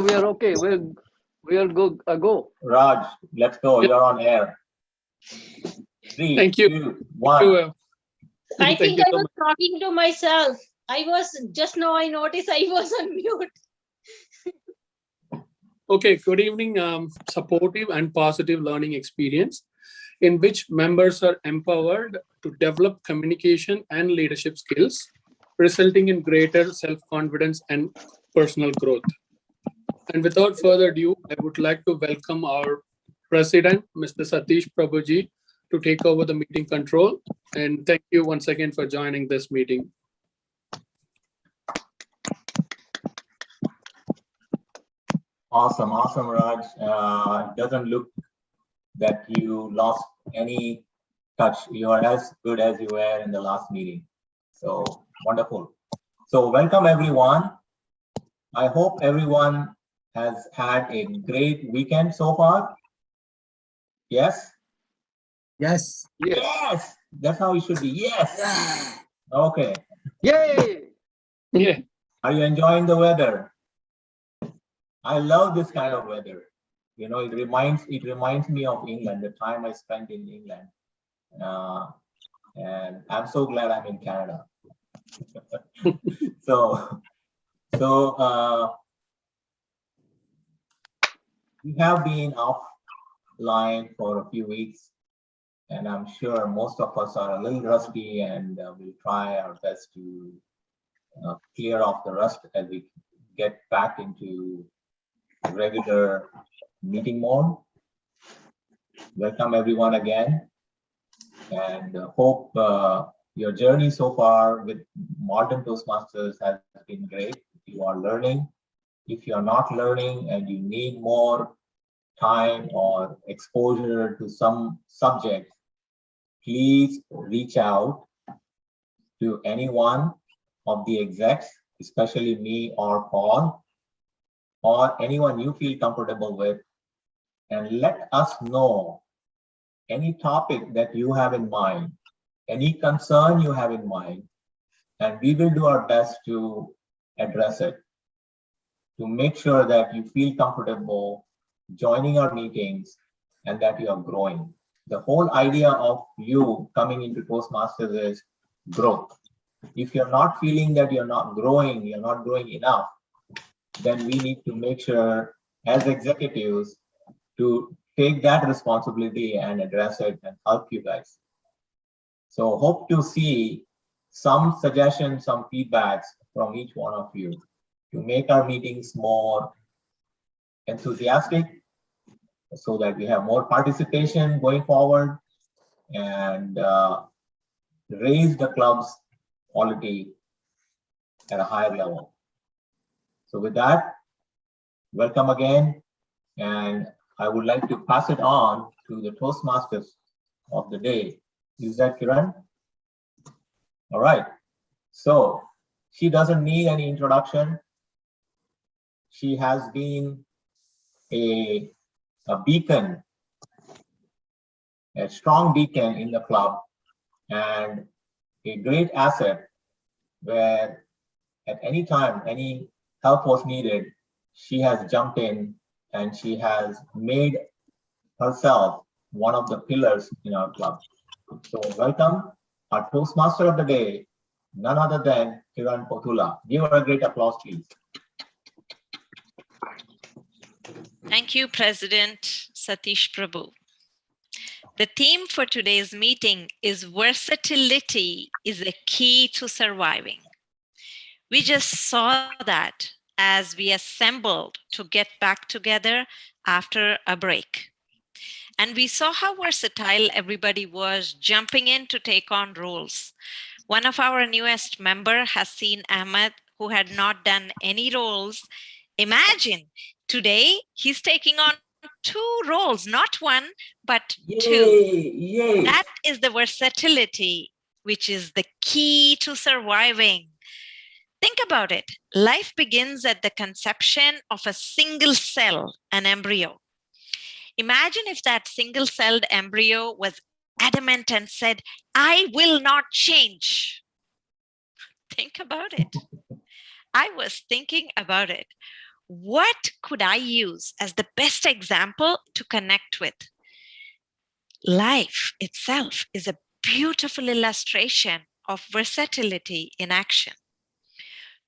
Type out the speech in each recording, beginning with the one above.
we are okay. We'll go. Go. Raj, let's go. Yep. You're on air. 3, Thank you. 2, Thank 1. you. I Thank think you I so was much. talking to myself. I was just now I noticed I was on mute. Okay, good evening. Supportive and positive learning experience in which members are empowered to develop communication and leadership skills, resulting in greater self-confidence and personal growth. And without further ado, I would like to welcome our President, Mr. Satish Prabhuji, to take over the meeting control. And thank you once again for joining this meeting. Awesome, Raj. Doesn't look that you lost any touch. You are as good as you were in the last meeting. So wonderful. So welcome everyone. I hope everyone has had a great weekend so far. Yes? Yes. Yes. That's how it should be. Yes. Yeah. Okay. Yay! Yeah. Are you enjoying the weather? I love this kind of weather. You know, it reminds me of England, the time I spent in England. And I'm so glad I'm in Canada. So we have been offline for a few weeks, and I'm sure most of us are a little rusty, and we'll try our best to clear off the rust as we get back into regular meeting mode. Welcome everyone again, and hope your journey so far with Malton Toastmasters has been great. If you are learning, if you are not learning and you need more time or exposure to some subject, please reach out to any one of the execs, especially me or Paul, or anyone you feel comfortable with, and let us know any topic that you have in mind, any concern you have in mind, and we will do our best to address it, to make sure that you feel comfortable joining our meetings and that you are growing. The whole idea of you coming into Toastmasters is growth. If you're not feeling that you're not growing enough, then we need to make sure as executives to take that responsibility and address it and help you guys. So hope to see some suggestions, some feedbacks from each one of you to make our meetings more enthusiastic so that we have more participation going forward and raise the club's quality at a higher level. So with that, welcome again, and I would like to pass it on to the Toastmasters of the day. Is that Kiran? All right. So she doesn't need any introduction. She has been a beacon, a strong beacon in the club, and a great asset where at any time any help was needed, she has jumped in and she has made herself one of the pillars in our club. So welcome our Toastmaster of the day, none other than Kiran Potula. Give her a great applause, please. Thank you, President Satish Prabhu. The theme for today's meeting is versatility is a key to surviving. We just saw that as we assembled to get back together after a break. And we saw how versatile everybody was jumping in to take on roles. One of our newest members has seen Ahmed, who had not done any roles. Imagine, today he's taking on 2 roles, not 1, but 2. Yay. That is the versatility, which is the key to surviving. Think about it. Life begins at the conception of a single cell, an embryo. Imagine if that single-celled embryo was adamant and said, I will not change. Think about it. I was thinking about it. What could I use as the best example to connect with? Life itself is a beautiful illustration of versatility in action.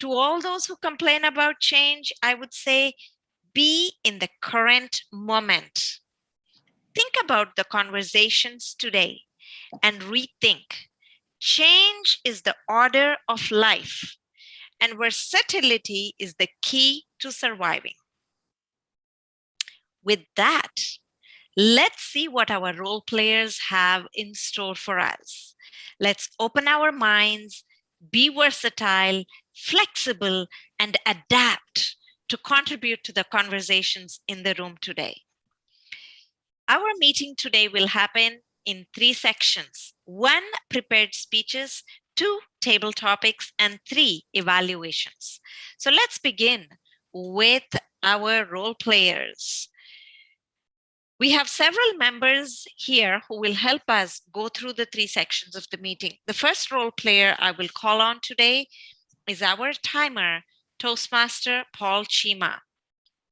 To all those who complain about change, I would say be in the current moment. Think about the conversations today and rethink. Change is the order of life, and versatility is the key to surviving. With that, let's see what our role players have in store for us. Let's open our minds, be versatile, flexible, and adapt to contribute to the conversations in the room today. Our meeting today will happen in 3 sections: 1, prepared speeches; 2, table topics; and 3, evaluations. So let's begin with our role players. We have several members here who will help us go through the 3 sections of the meeting. The first role player I will call on today is our timer, Toastmaster Paul Shima.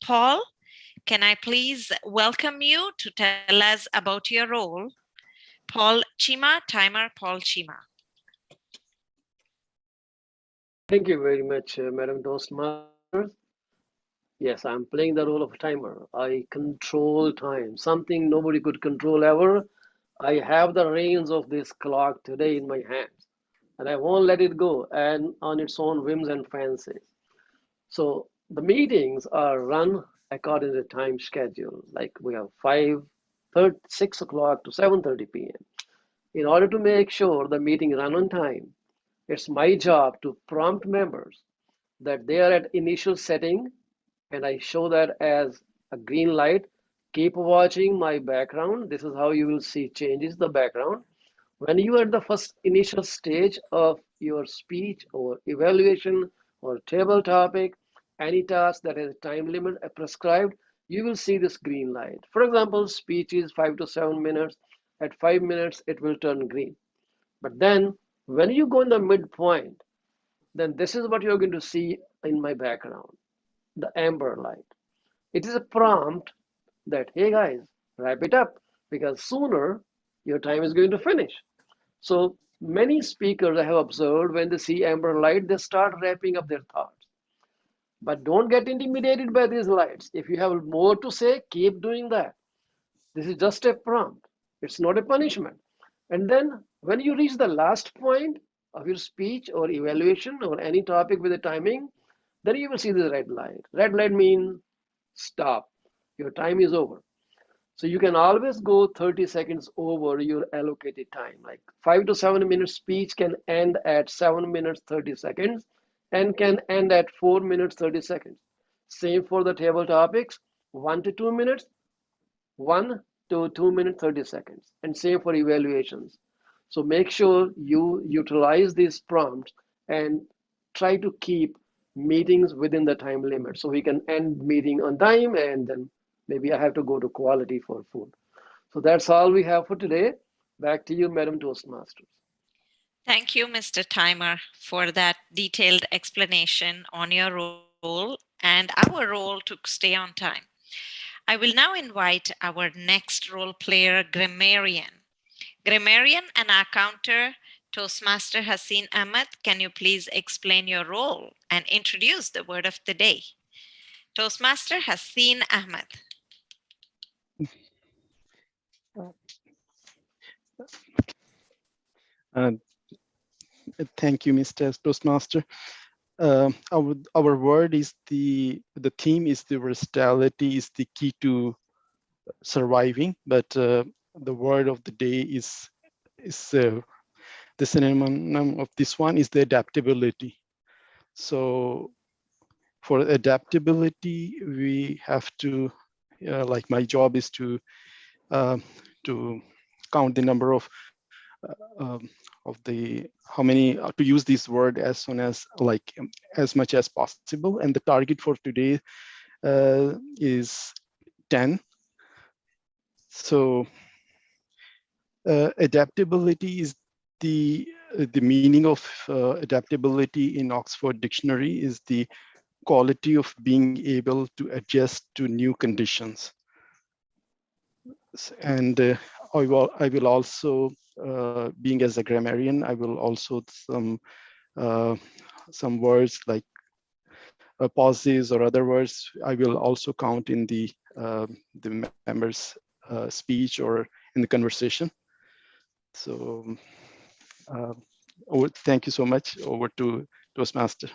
Paul, can I please welcome you to tell us about your role? Paul Shima, timer Paul Shima. Thank you very much, Madam Toastmaster. Yes, I'm playing the role of timer. I control time, something nobody could control ever. I have the reins of this clock today in my hands, and I won't let it go and on its own whims and fancies. So the meetings are run according to time schedule. Like we have 6 o'clock to 7:30 p.m. In order to make sure the meeting run on time, it's my job to prompt members that they are at initial setting, and I show that as a green light. Keep watching my background. This is how you will see changes the background. When you are at the first initial stage of your speech or evaluation or table topic, any task that has a time limit prescribed, you will see this green light. For example, speech is 5 to 7 minutes. At 5 minutes, it will turn green. But then when you go in the midpoint, then this is what you're going to see in my background, the amber light. It is a prompt that, hey guys, wrap it up because sooner your time is going to finish. So many speakers I have observed when they see amber light, they start wrapping up their thoughts. But don't get intimidated by these lights. If you have more to say, keep doing that. This is just a prompt. It's not a punishment. And then when you reach the last point of your speech or evaluation or any topic with a timing, then you will see the red light. Red light means stop. Your time is over. So you can always go 30 seconds over your allocated time. Like 5 to 7 minutes speech can end at 7 minutes 30 seconds and can end at 4 minutes 30 seconds. Same for the table topics, 1 to 2 minutes, 1 to 2 minutes 30 seconds, and same for evaluations. So make sure you utilize these prompts and try to keep meetings within the time limit so we can end meeting on time, and then maybe I have to go to quality for food. So that's all we have for today. Back to you, Madam Toastmasters. Thank you, Mr. Timer, for that detailed explanation on your role and our role to stay on time. I will now invite our next role player, Grammarian. Grammarian and our counter, Toastmaster Haseen Ahmed, can you please explain your role and introduce the word of the day? Toastmaster Haseen Ahmed. Thank you, Mr. Toastmaster. Our word is the theme is the versatility is the key to surviving, but the word of the day is the synonym of this one is the adaptability. So for adaptability, we have to like my job is to count the number of the how many to use this word as soon as like as much as possible, and the target for today is 10. So adaptability is the meaning of adaptability in Oxford Dictionary is the quality of being able to adjust to new conditions. And I will also, being as a grammarian, I will also some words like pauses or other words, I will also count in the member's speech or in the conversation. So thank you so much. Over to Toastmaster.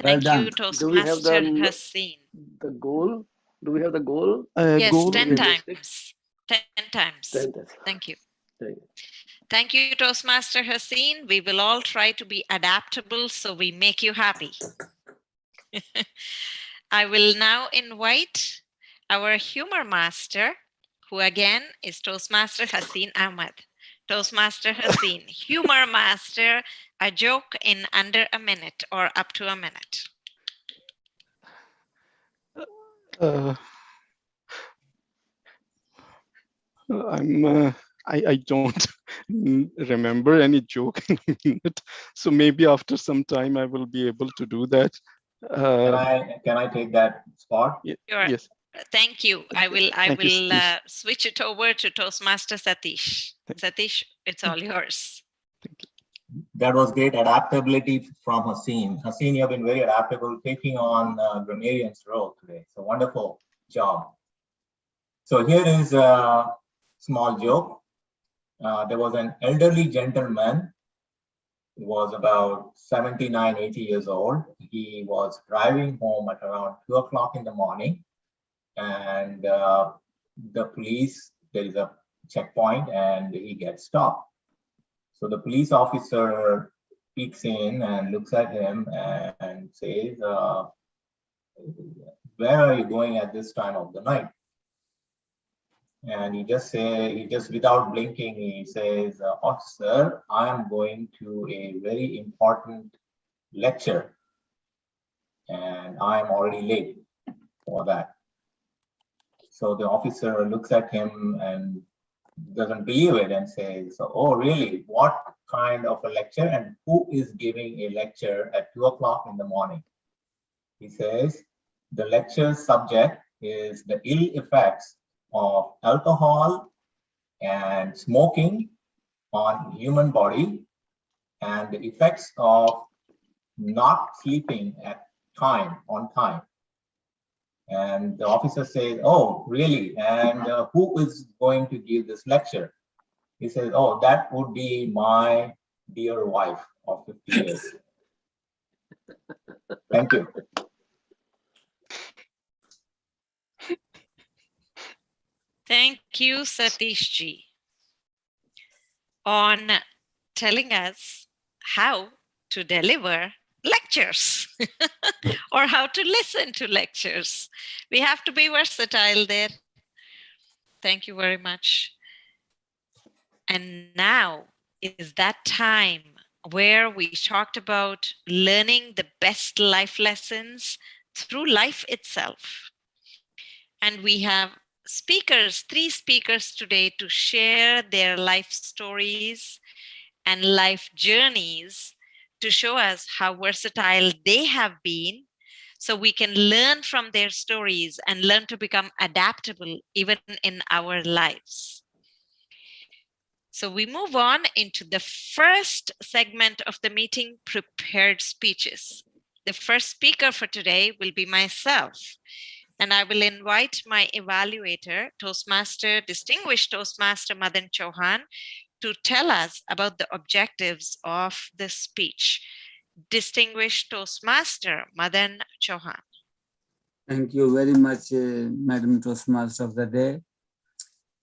Well Thank you, done. Do we have Toastmaster Haseen. the goal? Do we have the goal? Yes, Goal 10 realistic? times. 10 times. 10 times. Thank you. Thank you. Thank you, Toastmaster Haseen. We will all try to be adaptable so we make you happy. I will now invite our humor master, who again is Toastmaster Haseen Ahmed. Toastmaster Haseen, humor master, a joke in under a minute or up to a minute. I don't remember any joke in a minute, so maybe after some time I will be able to do that. Can I take that spot? Sure. Yes. Thank you. I will Thank you, Satish. switch it over to Toastmaster Satish. Satish, it's all yours. That was great adaptability from Haseen. Haseen, you have been very adaptable, taking on grammarian's role today. So wonderful job. So here is a small joke. There was an elderly gentleman who was about 79, 80 years old. He was driving home at around 2 o'clock in the morning, and the police, there is a checkpoint and he gets stopped. So the police officer peeks in and looks at him and says, where are you going at this time of the night? And he just without blinking, he says, officer, I am going to a very important lecture and I am already late for that. So the officer looks at him and doesn't believe it and says, oh, really? What kind of a lecture, and who is giving a lecture at 2 o'clock in the morning? He says, the lecture subject is the ill effects of alcohol and smoking on human body and the effects of not sleeping on time. And the officer says, oh, really? And who is going to give this lecture? He says, oh, that would be my dear wife of 50 years. Thank you. Thank you, Satish ji, on telling us how to deliver lectures or how to listen to lectures. We have to be versatile there. Thank you very much. And now is that time where we talked about learning the best life lessons through life itself. And we have speakers, 3 speakers today to share their life stories and life journeys to show us how versatile they have been, so we can learn from their stories and learn to become adaptable even in our lives. So we move on into the first segment of the meeting, prepared speeches. The first speaker for today will be myself. And I will invite my evaluator, Toastmaster, Distinguished Toastmaster Madan Chauhan, to tell us about the objectives of the speech. Distinguished Toastmaster Madan Chauhan. Thank you very much, Madam Toastmaster of the day.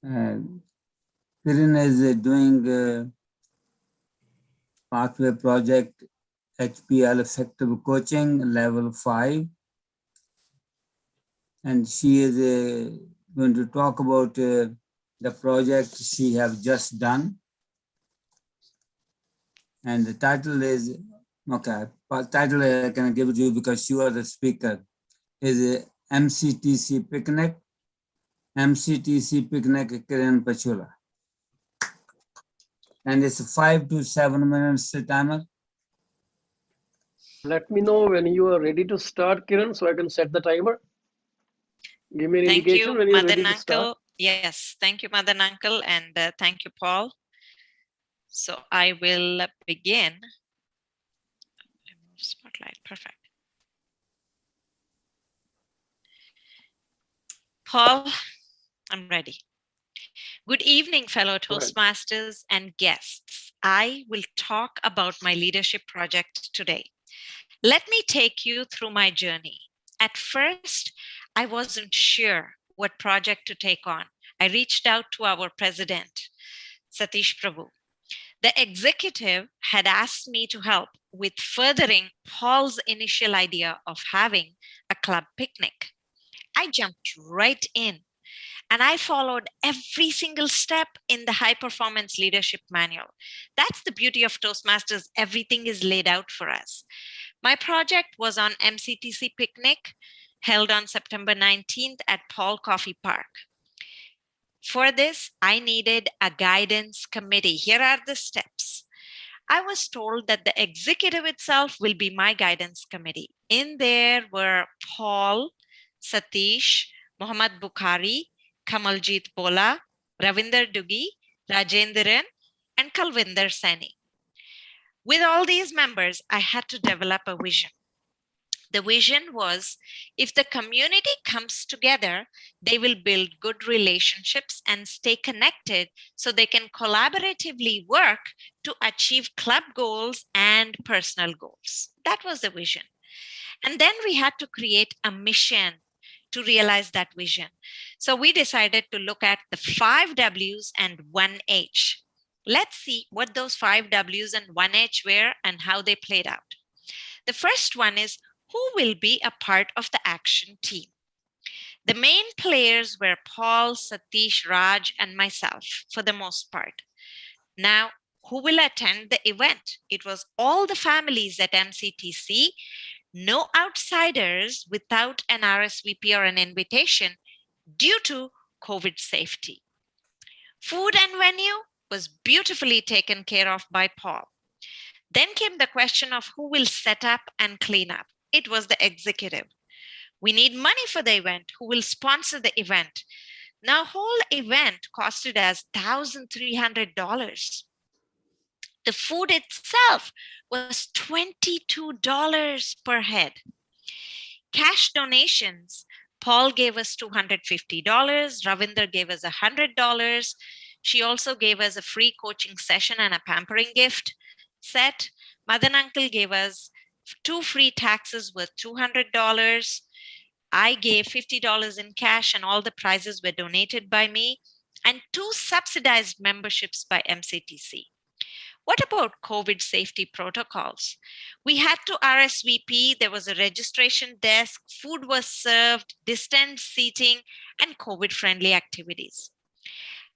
Kiran is doing Pathway Project HPL Effective Coaching Level 5. And she is going to talk about the project she have just done. And the title is, okay, title I can give it to you because you are the speaker, is MCTC Picnic, MCTC Picnic Kiran Pachula. And it's 5 to 7 minutes timer. Let me know when you are ready to start, Kiran, so I can set the timer. Give me an Thank indication you, when you're Madan ready to start. Uncle. Yes, thank you, Madan Uncle, and thank you, Paul. So I will begin. Remove spotlight, perfect. Paul, I'm ready. Good evening, fellow Go ahead. Toastmasters and guests. I will talk about my leadership project today. Let me take you through my journey. At first, I wasn't sure what project to take on. I reached out to our president, Satish Prabhu. The executive had asked me to help with furthering Paul's initial idea of having a club picnic. I jumped right in and I followed every single step in the high performance leadership manual. That's the beauty of Toastmasters. Everything is laid out for us. My project was on MCTC picnic held on September 19th at Paul Coffee Park. For this, I needed a guidance committee. Here are the steps. I was told that the executive itself will be my guidance committee. In there were Paul, Satish, Mohammad Bukhari, Kamaljit Bola, Ravinder Dugi, Rajendran, and Kalvinder Seni. With all these members, I had to develop a vision. The vision was if the community comes together, they will build good relationships and stay connected so they can collaboratively work to achieve club goals and personal goals. That was the vision. And then we had to create a mission to realize that vision. So we decided to look at the 5 W's and 1 H. Let's see what those 5 W's and 1 H were and how they played out. The first one is who will be a part of the action team. The main players were Paul, Satish, Raj, and myself for the most part. Now, who will attend the event? It was all the families at MCTC, no outsiders without an RSVP or an invitation due to COVID safety. Food and venue was beautifully taken care of by Paul. Then came the question of who will set up and clean up. It was the executive. We need money for the event. Who will sponsor the event? Now, whole event costed us $1,300. The food itself was $22 per head. Cash donations, Paul gave us $250. Ravinder gave us $100. She also gave us a free coaching session and a pampering gift set. Madan Uncle gave us 2 free taxes worth $200. I gave $50 in cash and all the prizes were donated by me, and 2 subsidized memberships by MCTC. What about COVID safety protocols? We had to RSVP, there was a registration desk, food was served, distance seating, and COVID-friendly activities.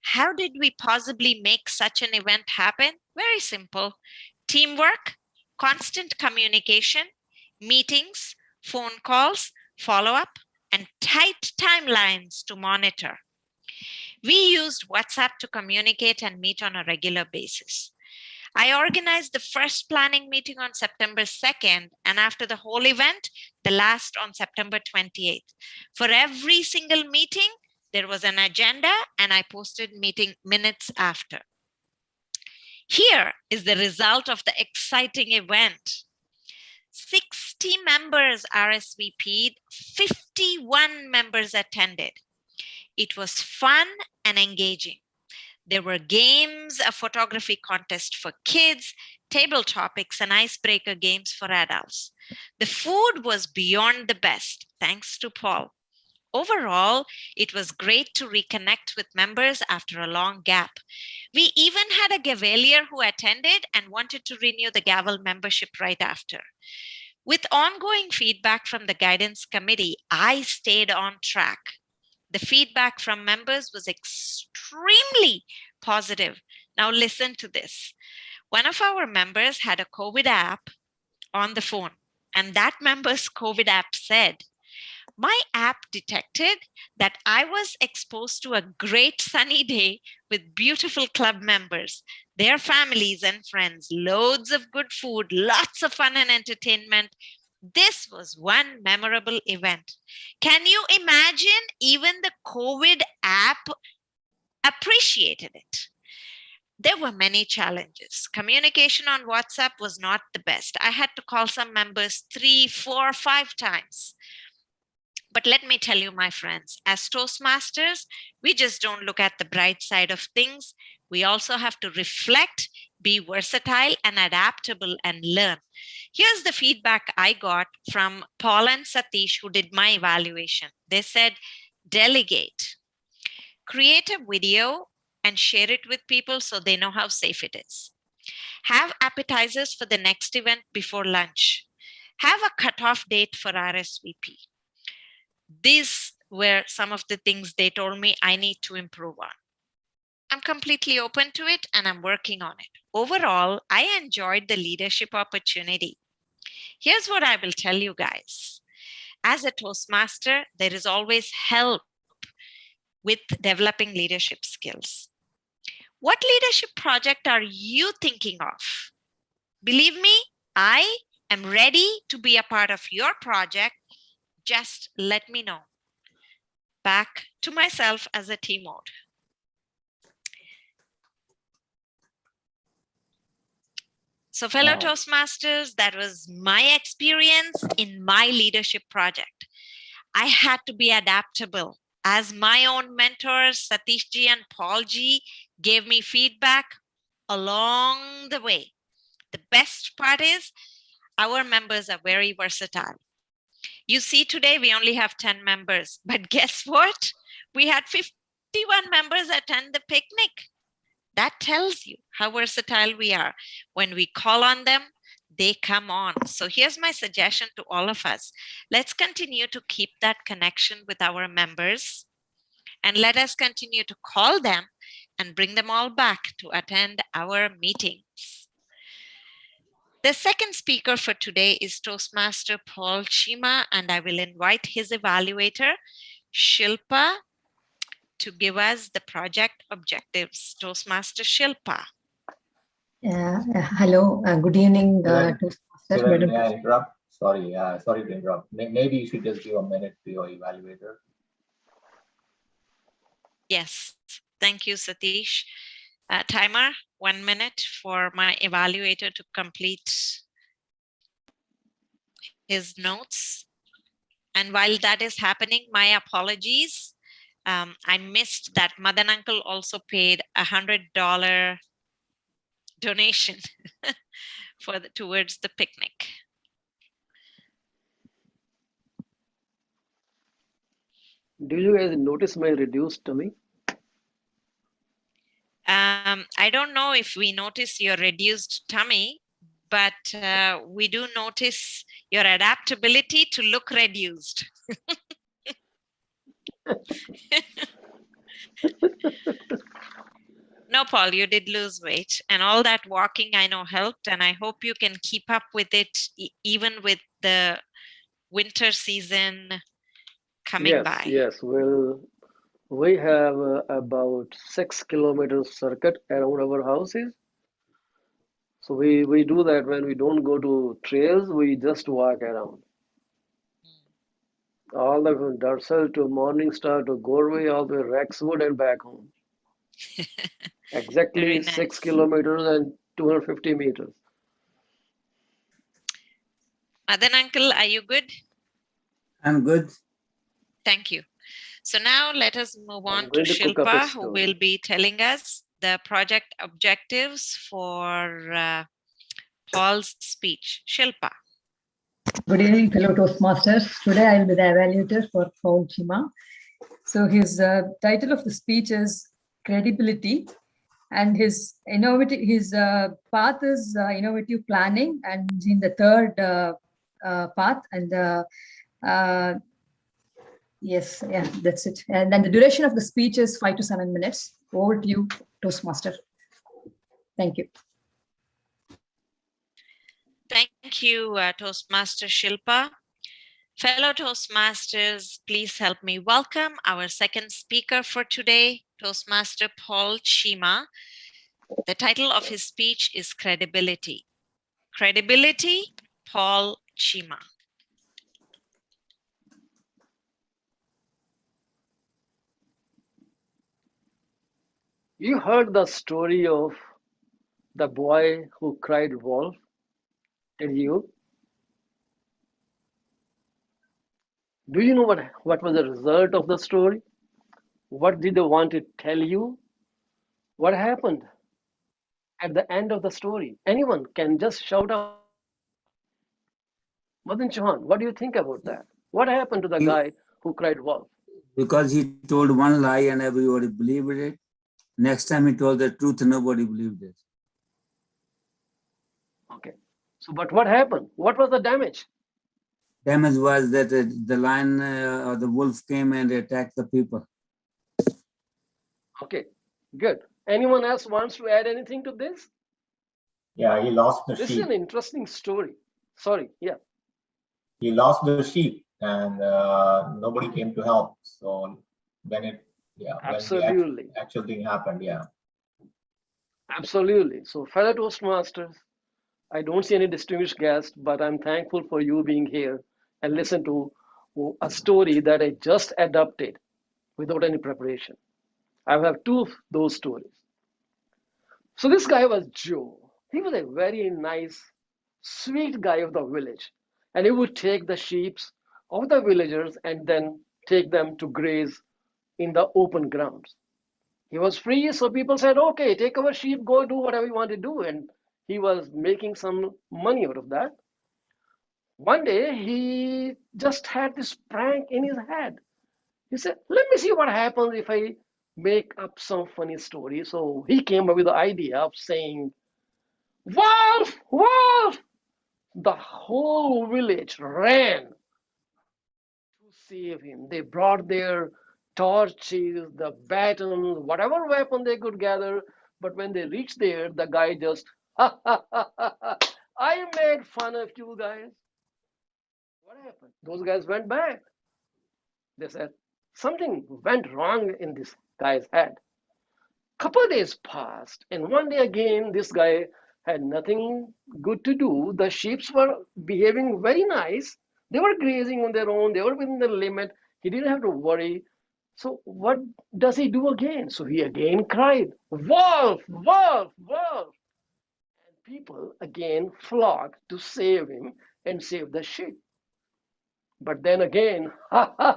How did we possibly make such an event happen? Very simple. Teamwork, constant communication, meetings, phone calls, follow-up, and tight timelines to monitor. We used WhatsApp to communicate and meet on a regular basis. I organized the first planning meeting on September 2nd, and after the whole event, the last on September 28th. For every single meeting, there was an agenda, and I posted meeting minutes after. Here is the result of the exciting event. 60 members RSVP'd, 51 members attended. It was fun and engaging. There were games, a photography contest for kids, table topics, and icebreaker games for adults. The food was beyond the best, thanks to Paul. Overall, it was great to reconnect with members after a long gap. We even had a Gavalier who attended and wanted to renew the Gavel membership right after. With ongoing feedback from the guidance committee, I stayed on track. The feedback from members was extremely positive. Now listen to this. One of our members had a COVID app on the phone, and that member's COVID app said, my app detected that I was exposed to a great sunny day with beautiful club members. their families and friends, loads of good food, lots of fun and entertainment. This was one memorable event. Can you imagine? Even the COVID app appreciated it. There were many challenges. Communication on WhatsApp was not the best. I had to call some members 3, 4, 5 times. But let me tell you, my friends, as Toastmasters, we just don't look at the bright side of things. We also have to reflect, be versatile and adaptable, and learn. Here's the feedback I got from Paul and Satish, who did my evaluation. They said, delegate, create a video and share it with people so they know how safe it is. Have appetizers for the next event before lunch. Have a cutoff date for RSVP. These were some of the things they told me I need to improve on. I'm completely open to it and I'm working on it. Overall, I enjoyed the leadership opportunity. Here's what I will tell you guys. As a Toastmaster, there is always help with developing leadership skills. What leadership project are you thinking of? Believe me, I am ready to be a part of your project. Just let me know. Back to myself as a team mode. So fellow Toastmasters, that was my experience in my leadership project. I had to be adaptable. As my own mentors, Satish ji and Paul ji gave me feedback along the way. The best part is our members are very versatile. You see, today we only have 10 members, but guess what? We had 51 members attend the picnic. That tells you how versatile we are. When we call on them, they come on. So here's my suggestion to all of us. Let's continue to keep that connection with our members, and let us continue to call them and bring them all back to attend our meetings. The second speaker for today is Toastmaster Paul Shima, and I will invite his evaluator, Shilpa, to give us the project objectives. Toastmaster Shilpa. Hello, good evening, Toastmasters. Kiran, may I interrupt? Sorry to interrupt. Maybe you should just give a minute to your evaluator. Yes, thank you, Satish. Timer, 1 minute for my evaluator to complete his notes. And while that is happening, my apologies. I missed that Madan Uncle also paid $100 donation towards the picnic. Do you guys notice my reduced tummy? I don't know if we notice your reduced tummy, but we do notice your adaptability to look reduced. No, Paul, you did lose weight, and all that walking I know helped, and I hope you can keep up with it even with the winter season coming by. Yes. Well, we have about 6 kilometers circuit around our houses. So we do that when we don't go to trails, we just walk around. All the way from Dursel to Morningstar to Gorway, all the way Rexwood and back home. Exactly Nice. 6 kilometers and 250 meters. Madan Uncle, are you good? I'm good. Thank you. So now let us move on to going to cook up a Shilpa, who story. will be telling us the project objectives for Paul's speech. Shilpa. Good evening, fellow Toastmasters. Today I will be the evaluator for Paul Shima. So his title of the speech is Credibility, and his path is innovative planning, and he's in the third path. And yes, yeah, that's it. And then the duration of the speech is 5 to 7 minutes. Over to you, Toastmaster. Thank you. Thank you, Toastmaster Shilpa. Fellow Toastmasters, please help me welcome our second speaker for today, Toastmaster Paul Shima. The title of his speech is Credibility. Credibility, Paul Shima. You heard the story of the boy who cried wolf, did you? Do you know what was the result of the story? What did they want to tell you? What happened at the end of the story? Anyone can just shout out. Madan Chauhan, what do you think about that? What happened to the guy who cried wolf? Because he told one lie and everybody believed it. Next time he told the truth, nobody believed it. Okay. So, but what happened? What was the damage? Damage was that the lion or the wolf came and attacked the people. Okay, good. Anyone else wants to add anything to this? Yeah, he lost the This is sheep. an interesting story. Sorry, yeah. He lost the sheep, and nobody came to help. So when it, yeah, Absolutely. when the actual thing happened, yeah. Absolutely. So, fellow Toastmasters, I don't see any distinguished guest, but I'm thankful for you being here and listen to a story that I just adapted without any preparation. I have two of those stories. So this guy was Joe. He was a very nice, sweet guy of the village. And he would take the sheep of the villagers and then take them to graze in the open grounds. He was free, so people said, okay, take our sheep, go do whatever you want to do. And he was making some money out of that. One day, he just had this prank in his head. He said, let me see what happens if I make up some funny story. So he came up with the idea of saying, wolf, wolf! The whole village ran to save him. They brought their torches, the batons, whatever weapon they could gather. But when they reached there, the guy just, ha ha ha ha ha, I made fun of you guys. What happened? Those guys went back. They said, something went wrong in this guy's head. Couple days passed, and one day again, this guy had nothing good to do. The sheep were behaving very nice. They were grazing on their own. They were within the limit. He didn't have to worry. So what does he do again? So he again cried, wolf, wolf, wolf. And people again flocked to save him and save the sheep. But then again, but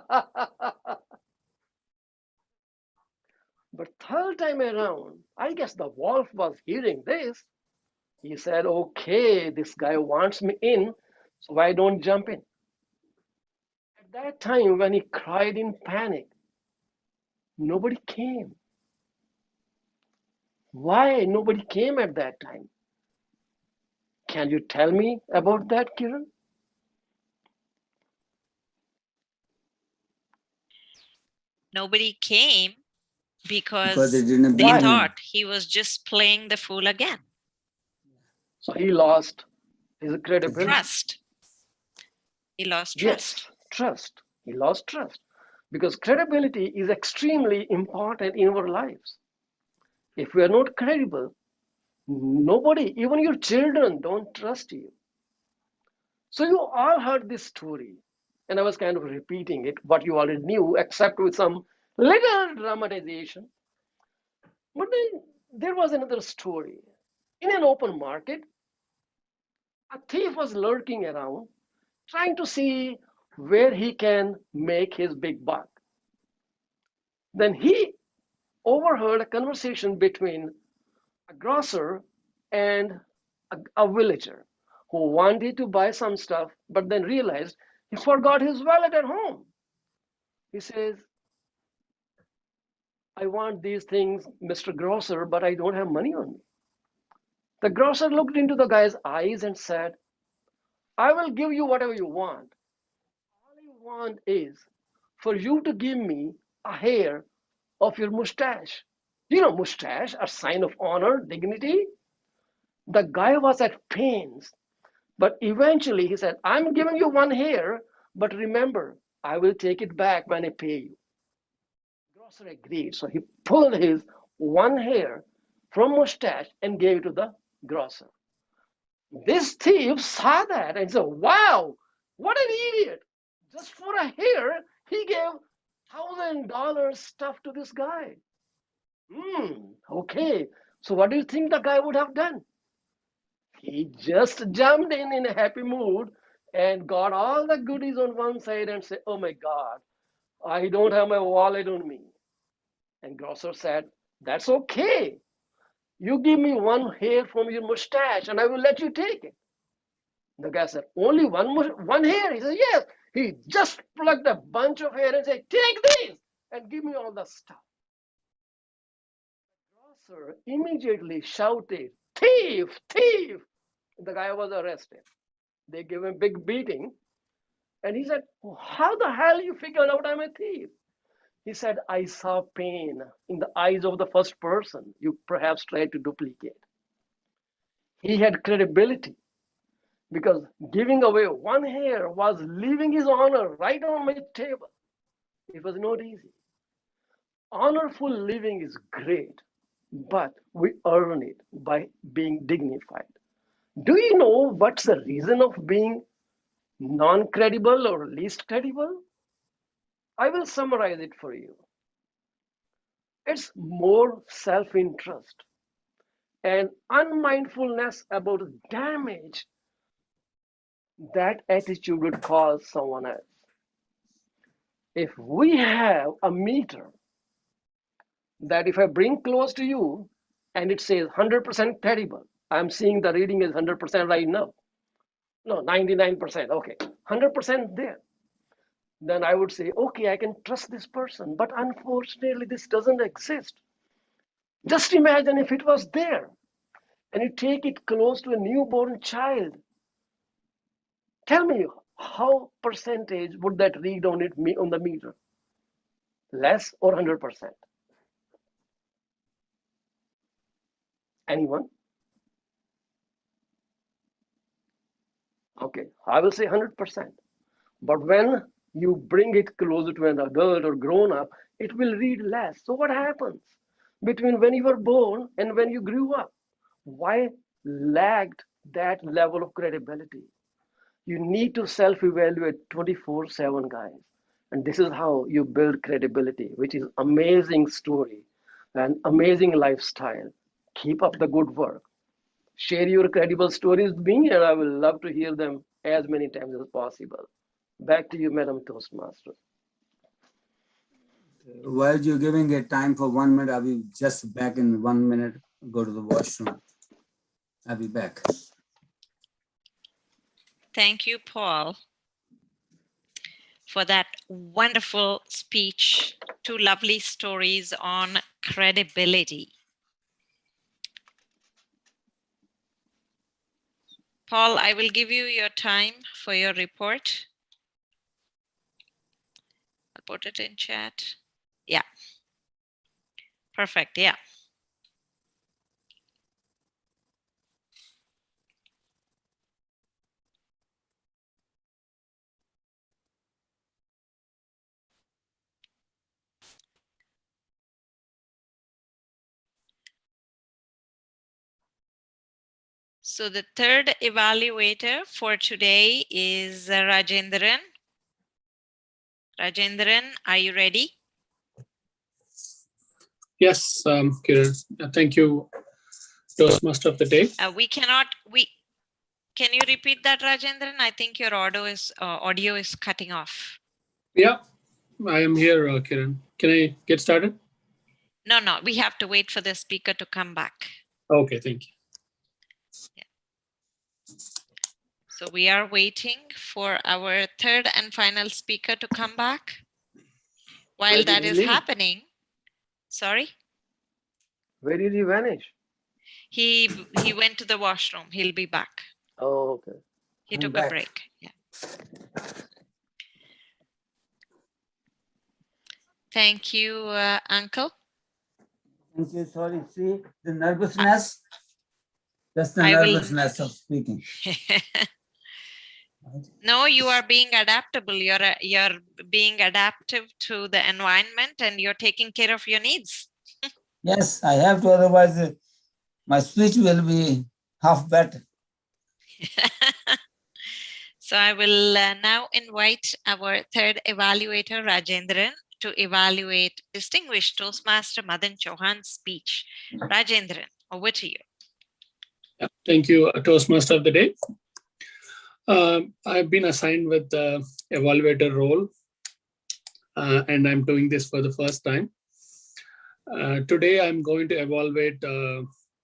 third time around, I guess the wolf was hearing this. He said, okay, this guy wants me in, so I don't jump in. At that time, when he cried in panic, nobody came. Why nobody came at that time? Can you tell me about that, Kiran? Nobody came because they didn't they believe him. thought he was just playing the fool again. So he lost his credibility. Trust. He lost trust. Yes, trust. He lost trust. Because credibility is extremely important in our lives. If we are not credible, nobody, even your children, don't trust you. So you all heard this story, and I was kind of repeating it, what you already knew, except with some little dramatization. But then there was another story. In an open market, a thief was lurking around, trying to see where he can make his big buck. Then he overheard a conversation between a grocer and a villager who wanted to buy some stuff, but then realized he forgot his wallet at home. He says, I want these things, Mr. Grocer, but I don't have money on me. The grocer looked into the guy's eyes and said, I will give you whatever you want. All I want is for you to give me a hair of your mustache. You know, mustache, a sign of honor, dignity. The guy was at pains, but eventually he said, I'm giving you one hair, but remember, I will take it back when I pay you. The grocer agreed, so he pulled his one hair from mustache and gave it to the grocer. This thief saw that and said, wow, what an idiot. Just for a hair, he gave $1,000 stuff to this guy. Okay. So what do you think the guy would have done? He just jumped in a happy mood and got all the goodies on one side and said, oh my God, I don't have my wallet on me. And grocer said, that's okay. You give me one hair from your mustache and I will let you take it. The guy said, only one hair? He said, yes. He just plucked a bunch of hair and said, take this and give me all the stuff. The grocer immediately shouted, thief, thief. The guy was arrested. They gave him a big beating. And he said, how the hell you figured out I'm a thief? He said, I saw pain in the eyes of the first person you perhaps tried to duplicate. He had credibility because giving away one hair was leaving his honor right on my table. It was not easy. Honorful living is great, but we earn it by being dignified. Do you know what's the reason of being non-credible or least credible? I will summarize it for you. It's more self-interest and unmindfulness about damage that attitude would cause someone else. If we have a meter that if I bring close to you and it says 100% credible, I'm seeing the reading is 100% right now. No, 99%, okay, 100% there. Then I would say, okay, I can trust this person, but unfortunately this doesn't exist. Just imagine if it was there and you take it close to a newborn child. Tell me, how percentage would that read on the meter? Less or 100%? Anyone? Okay, I will say 100%. But when you bring it closer to an adult or grown up, it will read less. So what happens between when you were born and when you grew up? Why lagged that level of credibility? You need to self-evaluate 24/7, guys. And this is how you build credibility, which is amazing story and amazing lifestyle. Keep up the good work. Share your credible stories with me, and I will love to hear them as many times as possible. Back to you, Madam Toastmaster. While you're giving a time for 1 minute, I'll be just back in 1 minute, go to the washroom. I'll be back. Thank you, Paul, for that wonderful speech. Two lovely stories on credibility. Paul, I will give you your time for your report. I'll put it in chat. Yeah. Perfect. Yeah. So the third evaluator for today is Rajendran. Rajendran, are you ready? Yes, Kiran. Thank you, Toastmaster of the day. Can you repeat that, Rajendran? I think your audio is cutting off. Yeah, I am here, Kiran. Can I get started? No, we have to wait for the speaker to come back. Okay, thank you. Yeah. So we are waiting for our third and final speaker to come back. While that is happening, sorry? Where did he vanish? He went to the washroom. He'll be back. Oh, okay. He took a break. Yeah. Thank you, Uncle. Thank you. Sorry, see the nervousness. That's the nervousness of speaking. No, you are being adaptable. You're being adaptive to the environment, and you're taking care of your needs. Yes, I have to. Otherwise, My speech will be half better. So I will now invite our third evaluator, Rajendran, to evaluate distinguished Toastmaster Madan Chauhan's speech. Rajendran, over to you. Yeah, thank you, Toastmaster of the day. I've been assigned with the evaluator role, and I'm doing this for the first time. Today, I'm going to evaluate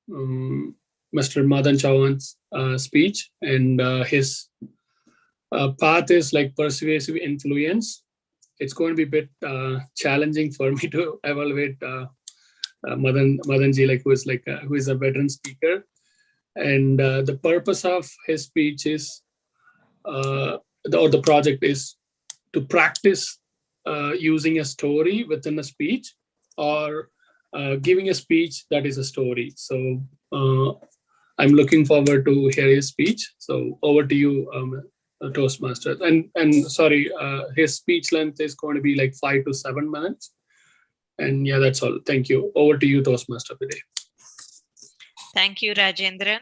Mr. Madan Chauhan's speech, and his path is like persuasive influence. It's going to be a bit challenging for me to evaluate Madanji, like who is a veteran speaker. And the purpose of his speech is, or the project is to practice using a story within a speech, or giving a speech that is a story. So I'm looking forward to hear his speech. So over to you, Toastmaster. And sorry, his speech length is going to be like 5 to 7 minutes. And yeah, that's all. Thank you. Over to you, Toastmaster of the day. Thank you, Rajendran.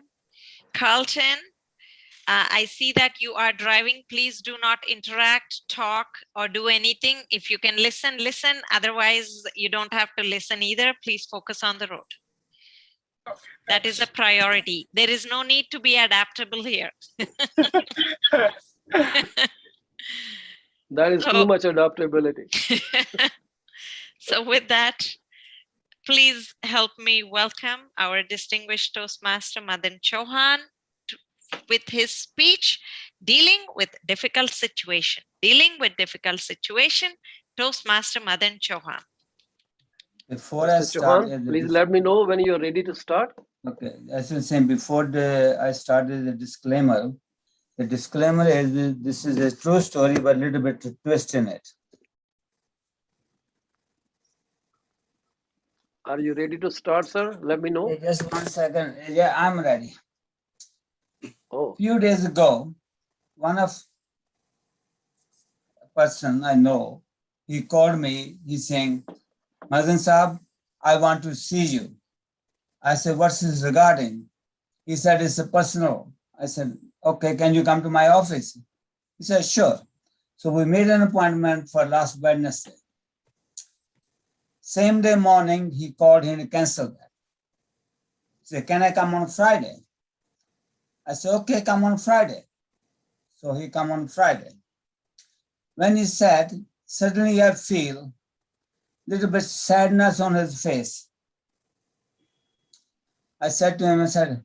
Carlton, I see that you are driving. Please do not interact, talk, or do anything. If you can listen, listen. Otherwise, you don't have to listen either. Please focus on the road. That is a priority. There is no need to be adaptable here. That is too much adaptability. So with that, please help me welcome our distinguished Toastmaster Madan Chauhan with his speech, Dealing with Difficult Situation. Dealing with Difficult Situation, Toastmaster Madan Chauhan. Before I start, please let me know when you're ready to start. Okay, as I was saying, before I started the disclaimer is this is a true story, but a little bit twist in it. Are you ready to start, sir? Let me know. Just 1 second. Yeah, I'm ready. Oh. A few days ago, one of a person I know, he called me, he's saying, Madan Saab, I want to see you. I said, what's this regarding? He said, it's a personal. I said, okay, can you come to my office? He said, sure. So we made an appointment for last Wednesday. Same day morning, he called and he canceled that. He said, can I come on Friday? I said, okay, come on Friday. So he come on Friday. When he said, suddenly I feel a little bit sadness on his face. I said to him, I said,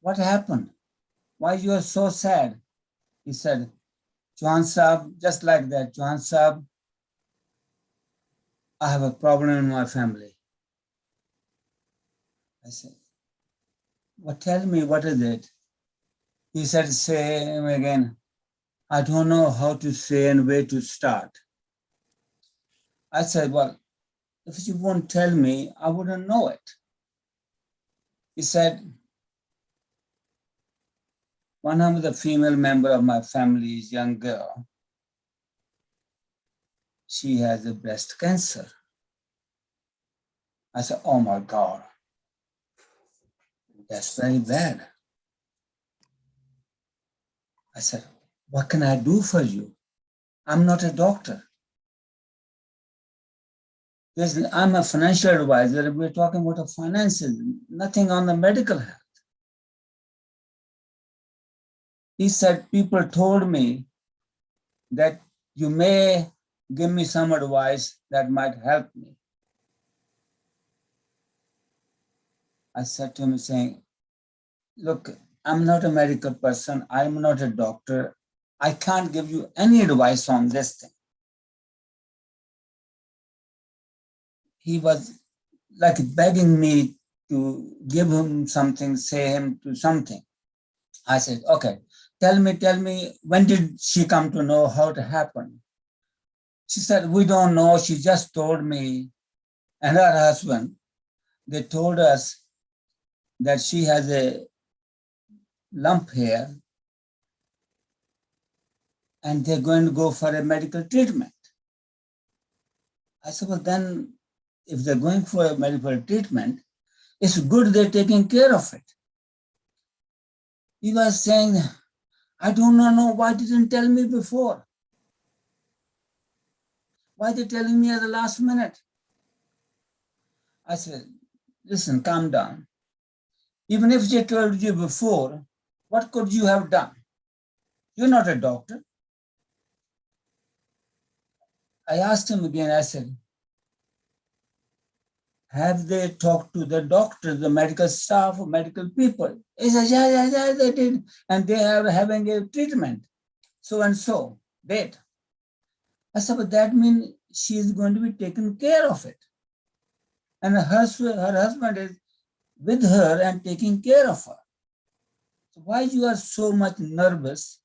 what happened? Why you are so sad? He said, Chauhan Saab, just like that, Chauhan Saab, I have a problem in my family. I said, well, tell me, what is it? He said, say him again, I don't know how to say and where to start. I said, well, if you won't tell me, I wouldn't know it. He said, one of the female member of my family is a young girl. She has a breast cancer. I said, oh my God, that's very bad. I said, what can I do for you? I'm not a doctor. I'm a financial advisor. We're talking about the finances, nothing on the medical health. He said, people told me that you may give me some advice that might help me. I said to him saying, look, I'm not a medical person. I'm not a doctor. I can't give you any advice on this thing. He was like begging me to give him something, say him to something. I said, okay, tell me, when did she come to know how it happened? She said, we don't know. She just told me and her husband, they told us that she has a lump here and they're going to go for a medical treatment. I said, well, then if they're going for a medical treatment, It's good they're taking care of it. He was saying, I do not know why didn't tell me before. Why they telling me at the last minute? I said, listen, calm down. Even if they told you before, what could you have done? You're not a doctor. I asked him again, I said, have they talked to the doctor, the medical staff, or medical people? He said, yeah, they did. And they are having a treatment, so and so, date. I said, but that means she is going to be taken care of it. And her husband is with her and taking care of her. So why you are so much nervous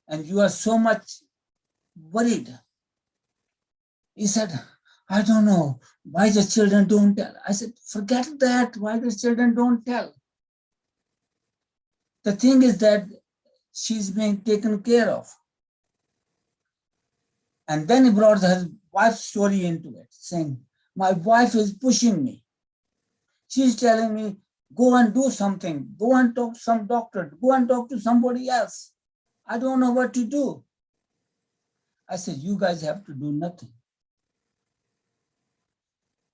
and you are so much worried? He said, I don't know why the children don't tell. I said, forget that, why the children don't tell. The thing is that she's being taken care of. And then he brought his wife's story into it, saying, my wife is pushing me. She's telling me, go and do something, go and talk to some doctor, go and talk to somebody else. I don't know what to do. I said, you guys have to do nothing.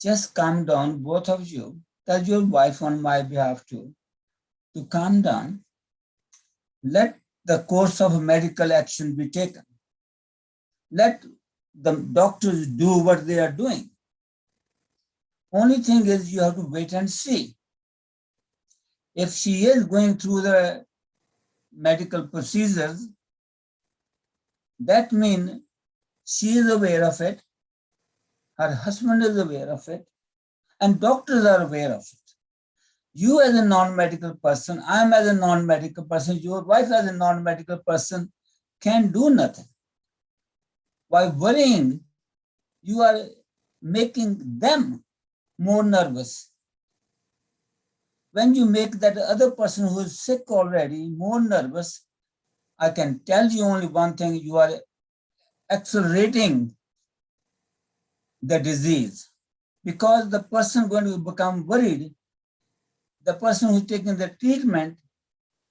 Just calm down, both of you. Tell your wife on my behalf to calm down. Let the course of medical action be taken. Let the doctors do what they are doing. Only thing is you have to wait and see. If she is going through the medical procedures, that means she is aware of it, her husband is aware of it, and doctors are aware of it. You as a non-medical person, I'm as a non-medical person, your wife as a non-medical person can do nothing. By worrying, you are making them more nervous. When you make that other person who is sick already more nervous, I can tell you only one thing, you are accelerating the disease. Because the person going to become worried, the person who's taking the treatment,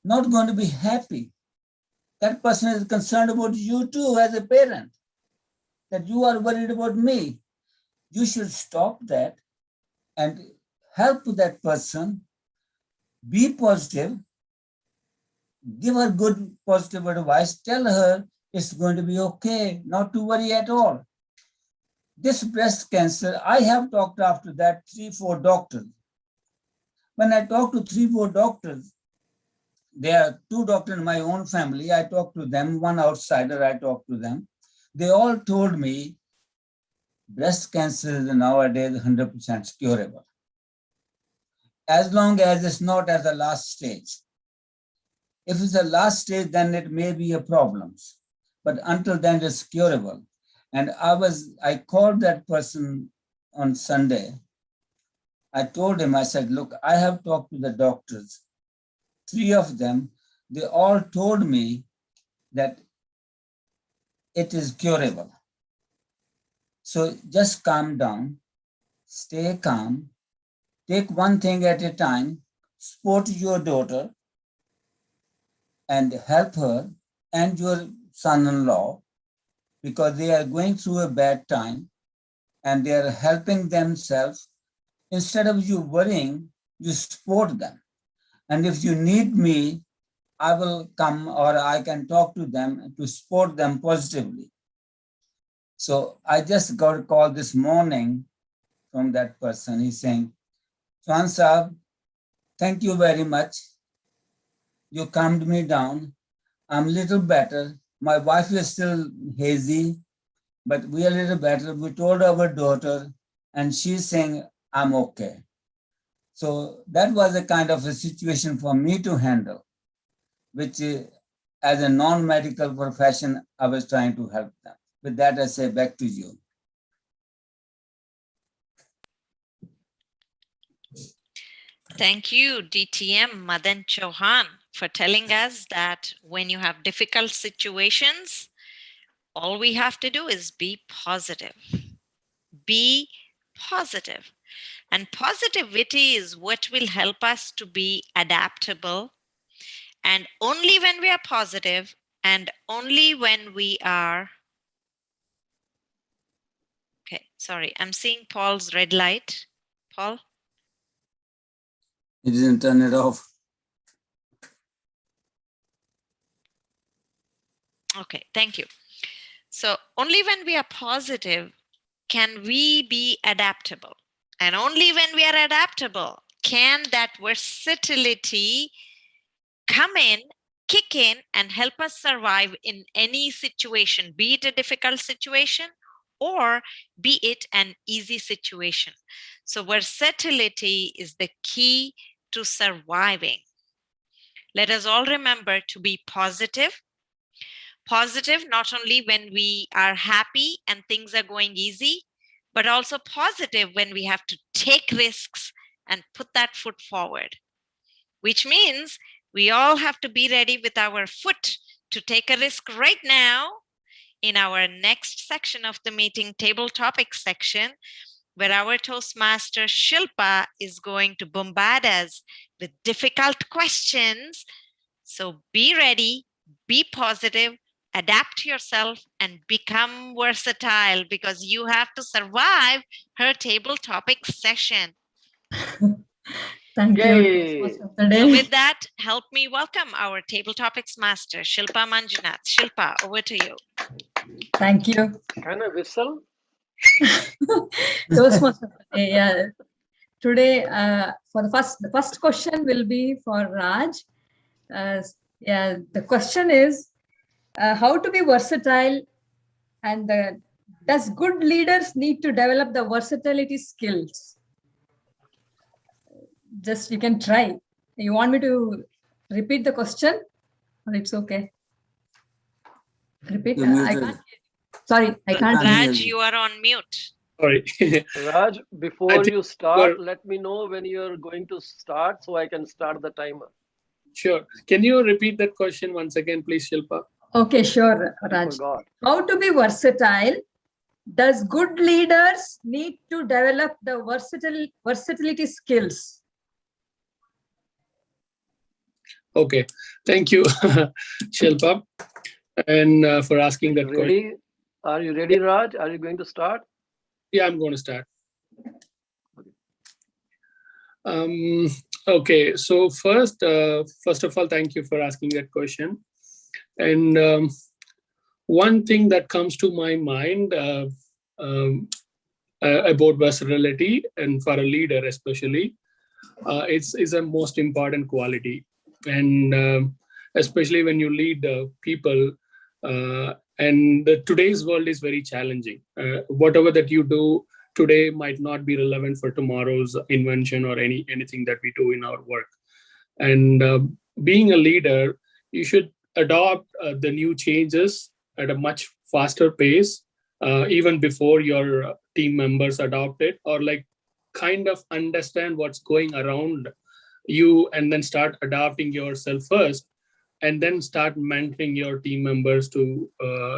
not going to be happy. That person is concerned about you too as a parent, that you are worried about me. You should stop that and help that person, be positive, give her good positive advice, tell her it's going to be okay, not to worry at all. This breast cancer, I have talked after that 3-4 doctors. When I talk to 3-4 doctors, there are 2 doctors in my own family, I talk to them, one outsider, I talk to them. They all told me breast cancer is nowadays 100% curable. As long as it's not at the last stage. If it's the last stage, then it may be a problem. But until then, it's curable. And I called that person on Sunday. I told him, I said, look, I have talked to the doctors, 3 of them, they all told me that it is curable. So just calm down, stay calm, take one thing at a time, support your daughter and help her and your son-in-law because they are going through a bad time and they are helping themselves. Instead of you worrying, you support them. And if you need me, I will come or I can talk to them to support them positively. So I just got a call this morning from that person. He's saying, Chauhan Saab, thank you very much. You calmed me down. I'm a little better. My wife is still hazy, but we are a little better. We told our daughter and she's saying, I'm okay. So that was a kind of a situation for me to handle, which as a non-medical profession, I was trying to help them. With that, I say back to you. Thank you, DTM Madan Chauhan, for telling us that when you have difficult situations, all we have to do is be positive. Be positive. And positivity is what will help us to be adaptable. And only when we are positive and only when we are, okay, sorry, I'm seeing Paul's red light. Paul? He didn't turn it off. Okay, thank you. So only when we are positive can we be adaptable. And only when we are adaptable can that versatility come in, kick in, and help us survive in any situation, be it a difficult situation or be it an easy situation. So versatility is the key to surviving. Let us all remember to be positive. Positive not only when we are happy and things are going easy, but also positive when we have to take risks and put that foot forward, which means we all have to be ready with our foot to take a risk right now in our next section of the meeting, table topic section, where our Toastmaster Shilpa is going to bombard us with difficult questions. So be ready, be positive, adapt yourself, and become versatile, because you have to survive her table topic session. Thank you. Yay. Toastmaster of the So day. with that, help me welcome our table topics master, Shilpa Manjunath. Shilpa, over to you. Thank you. Can I whistle? Toastmaster of the day. Yeah. Today, for the first question will be for Raj. Yeah, the question is how to be versatile, and does good leaders need to develop the versatility skills? Just you can try. You want me to repeat the question, or it's okay? Repeat. You're I muted. can't. Sorry, I can't. Raj, you are on mute. Sorry. Raj, I before think you start, you're- let me know when you're going to start so I can start the timer. Sure. Can you repeat that question once again, please, Shilpa? Okay, sure, I Raj. forgot. How to be versatile? Does good leaders need to develop the versatility skills? Okay. Thank you, Shilpa, and for asking that question. Ready? Are you ready, Raj? Are you going to start? Yeah, I'm going to start. Okay, so first of all, thank you for asking that question. And one thing that comes to my mind about versatility, and for a leader especially, is a most important quality. And especially when you lead people, and today's world is very challenging. Whatever that you do today might not be relevant for tomorrow's invention or anything that we do in our work. And being a leader, you should adopt the new changes at a much faster pace, even before your team members adopt it, or like kind of understand what's going around you and then start adapting yourself first, and then start mentoring your team members to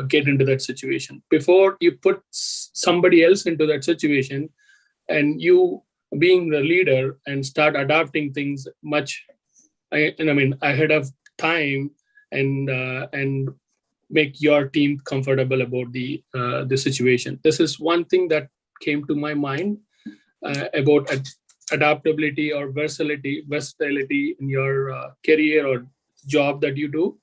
get into that situation before you put somebody else into that situation. And you being the leader and start adapting things much, ahead of time, and make your team comfortable about the situation. This is one thing that came to my mind about adaptability or versatility in your career or job that you do.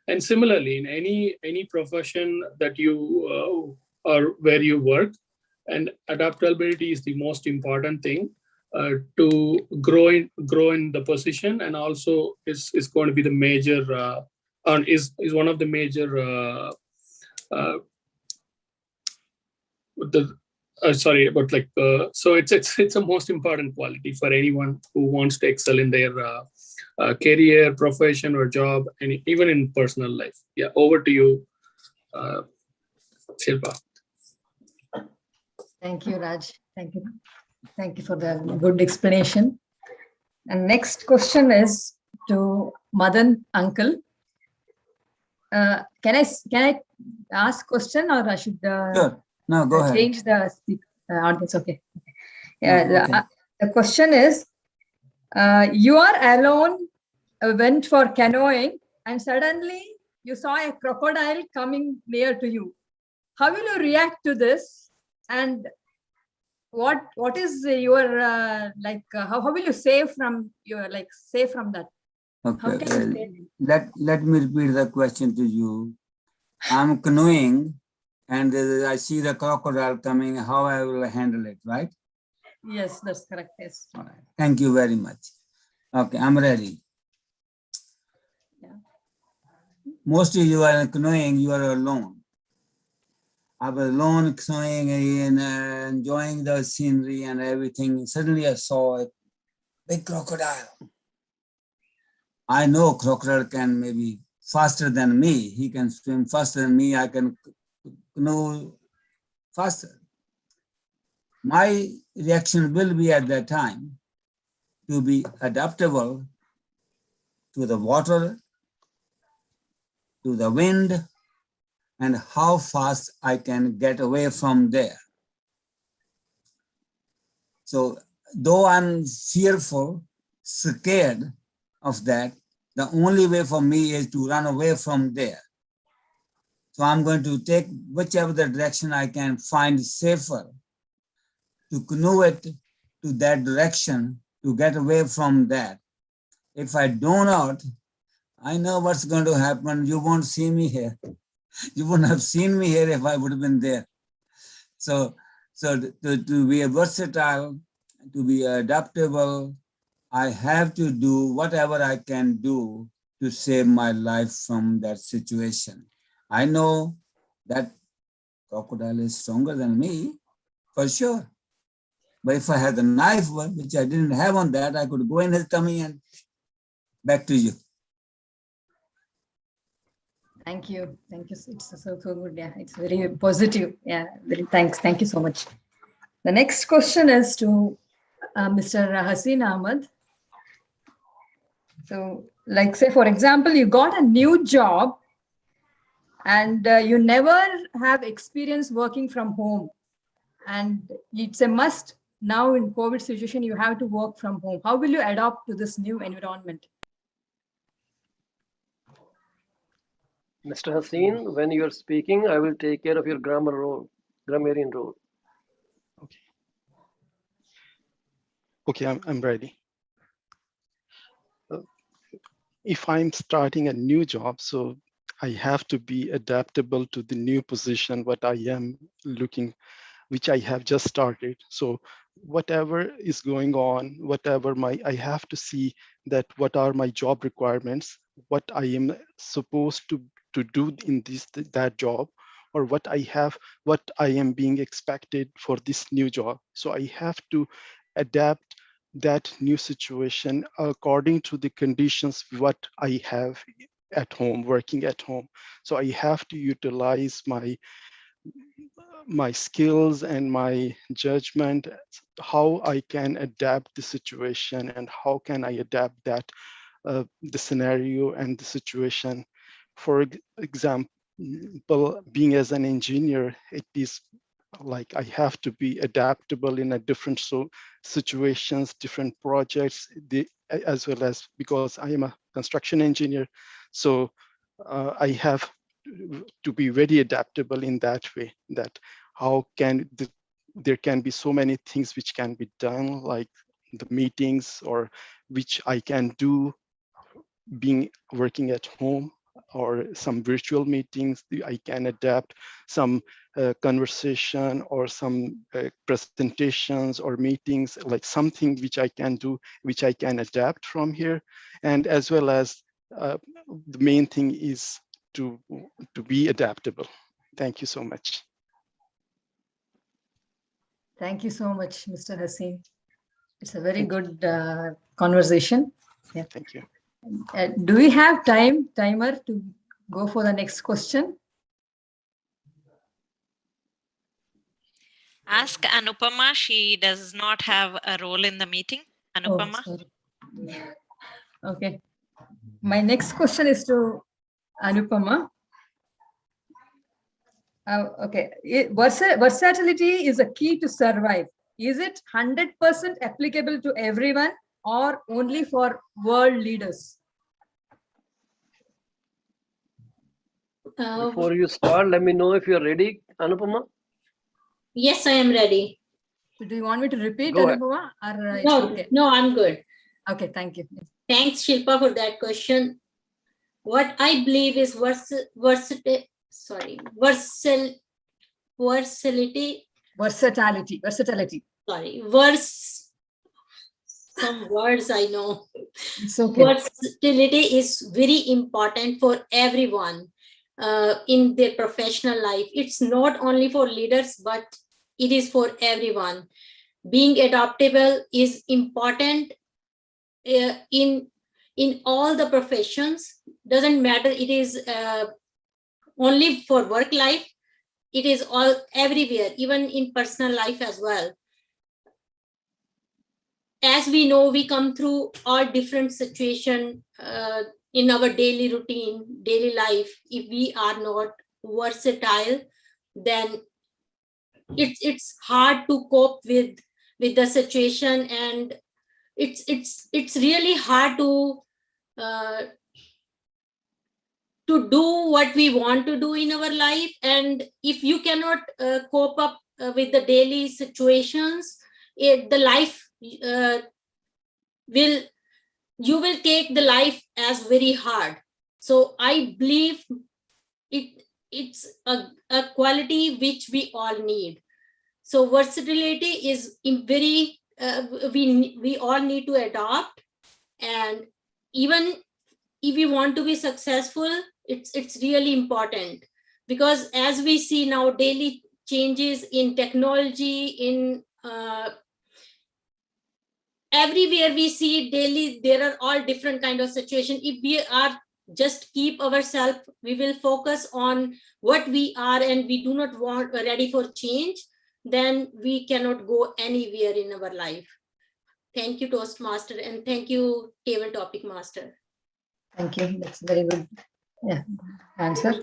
And similarly, in any profession that you or where you work, and adaptability is the most important thing to grow in the position, and also is going to be the major is one of the major so it's a most important quality for anyone who wants to excel in their career, profession, or job, and even in personal life. Yeah, over to you, Shilpa. Thank you, Raj. Thank you. Thank you for the good explanation. And next question is to Madan uncle. Can I ask question, or I should Sure. No, go ahead. change the audience? Okay. Yeah, No, okay. the question is, you are alone, went for canoeing, and suddenly you saw a crocodile coming near to you. How will you react to this? And what is your how will you save from that? How Okay, can you well, save? let me repeat the question to you. I'm canoeing and I see the crocodile coming, how I will handle it, right? Yes, that's correct. Yes. All right. Thank you very much. Okay, I'm ready. Yeah. Mostly you are canoeing, you are alone. I was alone canoeing and enjoying the scenery and everything. Suddenly I saw a big crocodile. I know crocodile can maybe faster than me. He can swim faster than me. I can canoe faster. My reaction will be at that time to be adaptable to the water, to the wind, and how fast I can get away from there. So though I'm fearful, scared of that, the only way for me is to run away from there. So I'm going to take whichever the direction I can find safer to canoe it to that direction to get away from that. If I do not, I know what's going to happen. You won't see me here. You wouldn't have seen me here if I would have been there. So to be versatile, to be adaptable, I have to do whatever I can do to save my life from that situation. I know that crocodile is stronger than me, for sure. But if I had a knife, which I didn't have on that, I could go in his tummy and back to you. Thank you. Thank you. It's so good. Yeah, it's very positive. Yeah, very thanks. Thank you so much. The next question is to Mr. Haseen Ahmed. So, like say, for example, you got a new job and you never have experience working from home. And it's a must now in COVID situation, you have to work from home. How will you adapt to this new environment? Mr. Haseen, when you are speaking, I will take care of your grammarian role. Okay. Okay, I'm ready. If I'm starting a new job, so I have to be adaptable to the new position, what I am looking, which I have just started. So whatever is going on, I have to see that what are my job requirements, what I am supposed to do in that job, or what I am being expected for this new job. So I have to adapt that new situation according to the conditions what I have at home, working at home. So I have to utilize my skills and my judgment, how I can adapt the situation and how can I adapt that the scenario and the situation. For example, being as an engineer, it is like I have to be adaptable in a different situations, different projects, as well as because I am a construction engineer. So I have to be very adaptable in that way, that how can there can be so many things which can be done, like the meetings, or which I can do working at home, or some virtual meetings. I can adapt some conversation or some presentations or meetings, like something which I can do, which I can adapt from here. And as well as the main thing is to be adaptable. Thank you so much. Thank you so much, Mr. Haseen. It's a very good conversation. Yeah. Thank you. Do we have timer to go for the next question? Ask Anupama. She does not have a role in the meeting. Anupama. Oh, sorry. Okay. My next question is to Anupama. Okay. Versatility is a key to survive is it 100% applicable to everyone or only for world leaders? Before you start, let me know if you're ready, Anupama. Yes, I am ready. Do you want me to repeat, Go ahead. Anupama? Or it's No, okay? no, I'm good. Okay, thank you. Thanks, Shilpa, for that question. What I believe is versatility. Sorry, some words I know. It's okay. Versatility is very important for everyone in their professional life. It's not only for leaders, but it is for everyone. Being adaptable is important in all the professions. Doesn't matter, it is only for work life. It is all everywhere, even in personal life as well. As we know, we come through all different situations in our daily routine, daily life. If we are not versatile, then it's hard to cope with the situation, and it's really hard to do what we want to do in our life. And if you cannot cope up with the daily situations, the life you will take the life as very hard. So I believe it's a quality which we all need. So versatility is very we all need to adopt. And even if we want to be successful, it's really important, because as we see now, daily changes in technology, in everywhere we see daily, there are all different kind of situation. If we are just keep ourselves, we will focus on what we are, and we do not want ready for change, then we cannot go anywhere in our life. Thank you, Toastmaster, and thank you, Table Topic Master. Thank you. That's very good. Yeah, answer.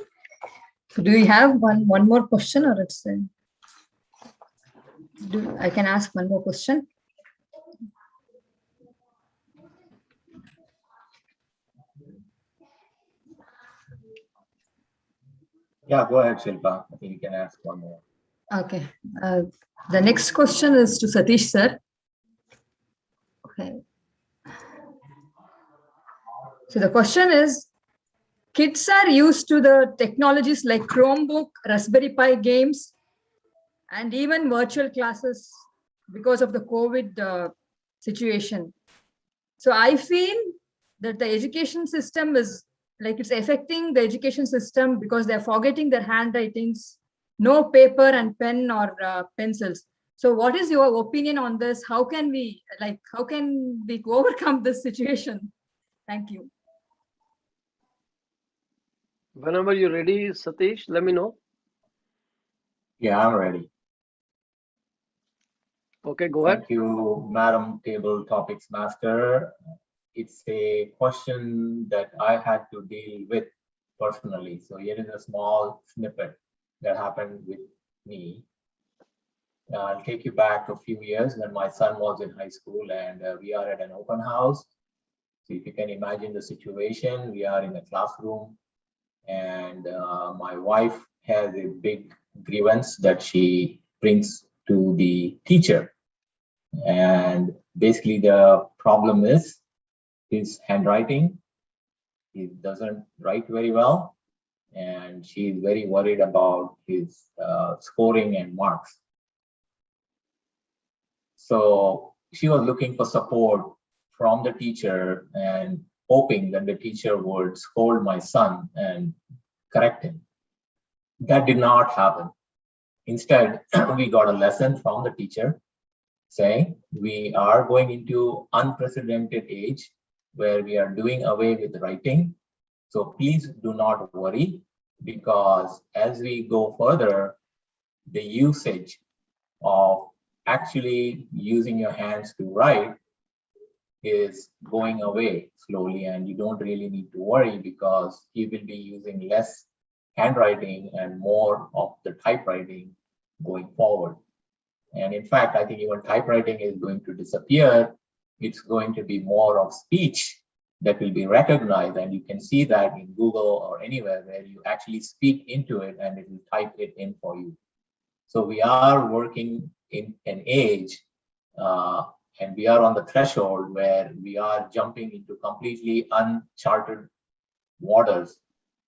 So do we have one more question, or it's I can ask one more question? Yeah, go ahead, Shilpa. I think you can ask one more. Okay. The next question is to Satish sir. Okay. So the question is, kids are used to the technologies like Chromebook, Raspberry Pi games, and even virtual classes because of the COVID situation. So I feel that the education system is like it's affecting the education system because they're forgetting their handwritings, no paper and pen or pencils. So what is your opinion on this? How can we overcome this situation? Thank you. Whenever you're ready, Satish, let me know. Yeah, I'm ready. Okay, go ahead. Thank you, Madam Table Topics Master. It's a question that I had to deal with personally. So here is a small snippet that happened with me. I'll take you back a few years when my son was in high school, and we are at an open house. So if you can imagine the situation, we are in a classroom, and my wife has a big grievance that she brings to the teacher. And basically the problem is his handwriting. He doesn't write very well, and she is very worried about his scoring and marks. So she was looking for support from the teacher and hoping that the teacher would scold my son and correct him. That did not happen. Instead, we got a lesson from the teacher saying we are going into unprecedented age where we are doing away with writing. So please do not worry, because as we go further, the usage of actually using your hands to write is going away slowly, and you don't really need to worry because you will be using less handwriting and more of the typewriting going forward. And in fact, I think even typewriting is going to disappear. It's going to be more of speech that will be recognized. And you can see that in Google or anywhere where you actually speak into it and it will type it in for you. So we are working in an age and we are on the threshold where we are jumping into completely uncharted waters.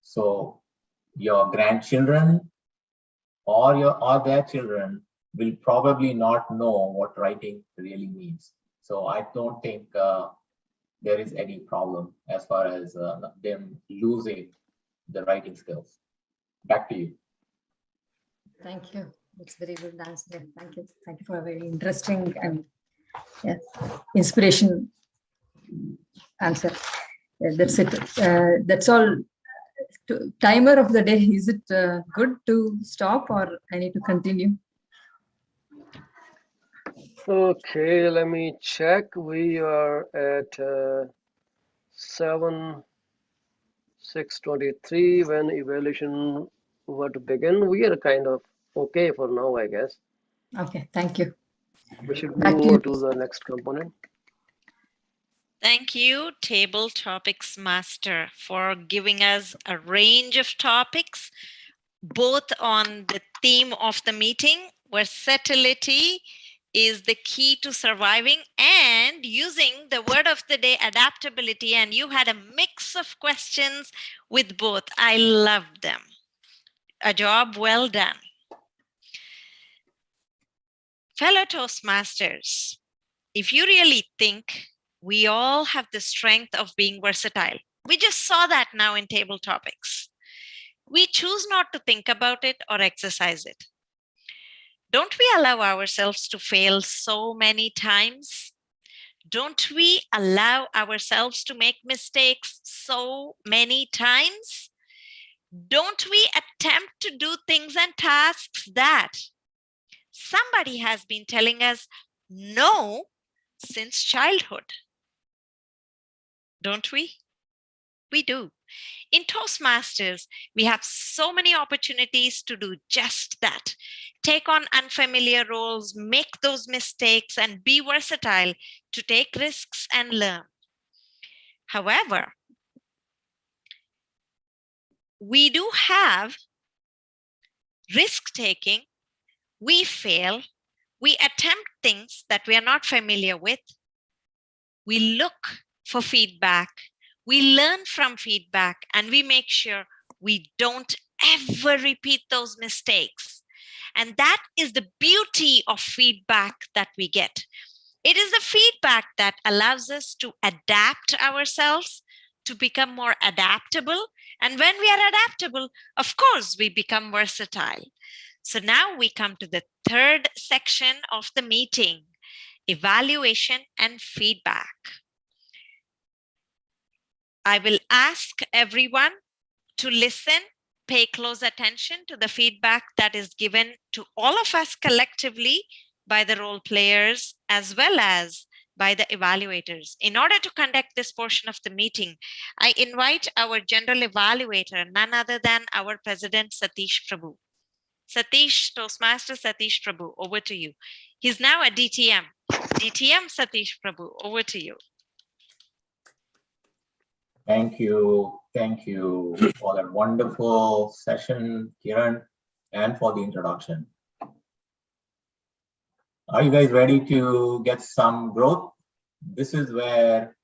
So your grandchildren or their children will probably not know what writing really means. So I don't think there is any problem as far as them losing the writing skills. Back to you. Thank you. It's very good answer. Thank you. Thank you for a very interesting and inspiration answer. That's it. That's all. Timer of the day. Is it good to stop or I need to continue? Okay, let me check. We are at 6:23 when evaluation were to begin. We are kind of okay for now, I guess. Okay, thank you. We should Back move to you. on to the next component. Thank you, Table Topics Master, for giving us a range of topics, both on the theme of the meeting, versatility is the key to surviving, and using the word of the day, adaptability. And you had a mix of questions with both. I loved them. A job well done. Fellow Toastmasters, if you really think we all have the strength of being versatile, we just saw that now in table topics. We choose not to think about it or exercise it. Don't we allow ourselves to fail so many times? Don't we allow ourselves to make mistakes so many times? Don't we attempt to do things and tasks that somebody has been telling us no since childhood? Don't we? We do. In Toastmasters, we have so many opportunities to do just that. Take on unfamiliar roles, make those mistakes, and be versatile to take risks and learn. However, we do have risk-taking. We fail. We attempt things that we are not familiar with. We look for feedback. We learn from feedback, and we make sure we don't ever repeat those mistakes. And that is the beauty of feedback that we get. It is the feedback that allows us to adapt ourselves, to become more adaptable. And when we are adaptable, of course, we become versatile. So now we come to the third section of the meeting, evaluation and feedback. I will ask everyone to listen, pay close attention to the feedback that is given to all of us collectively by the role players as well as by the evaluators. In order to conduct this portion of the meeting, I invite our general evaluator, none other than our president, Satish Prabhu. Satish, Toastmaster Satish Prabhu, over to you. He's now a DTM. DTM Satish Prabhu, over to you. Thank you for that wonderful session, Kiran, and for the introduction. Are you guys ready to get some growth? This is where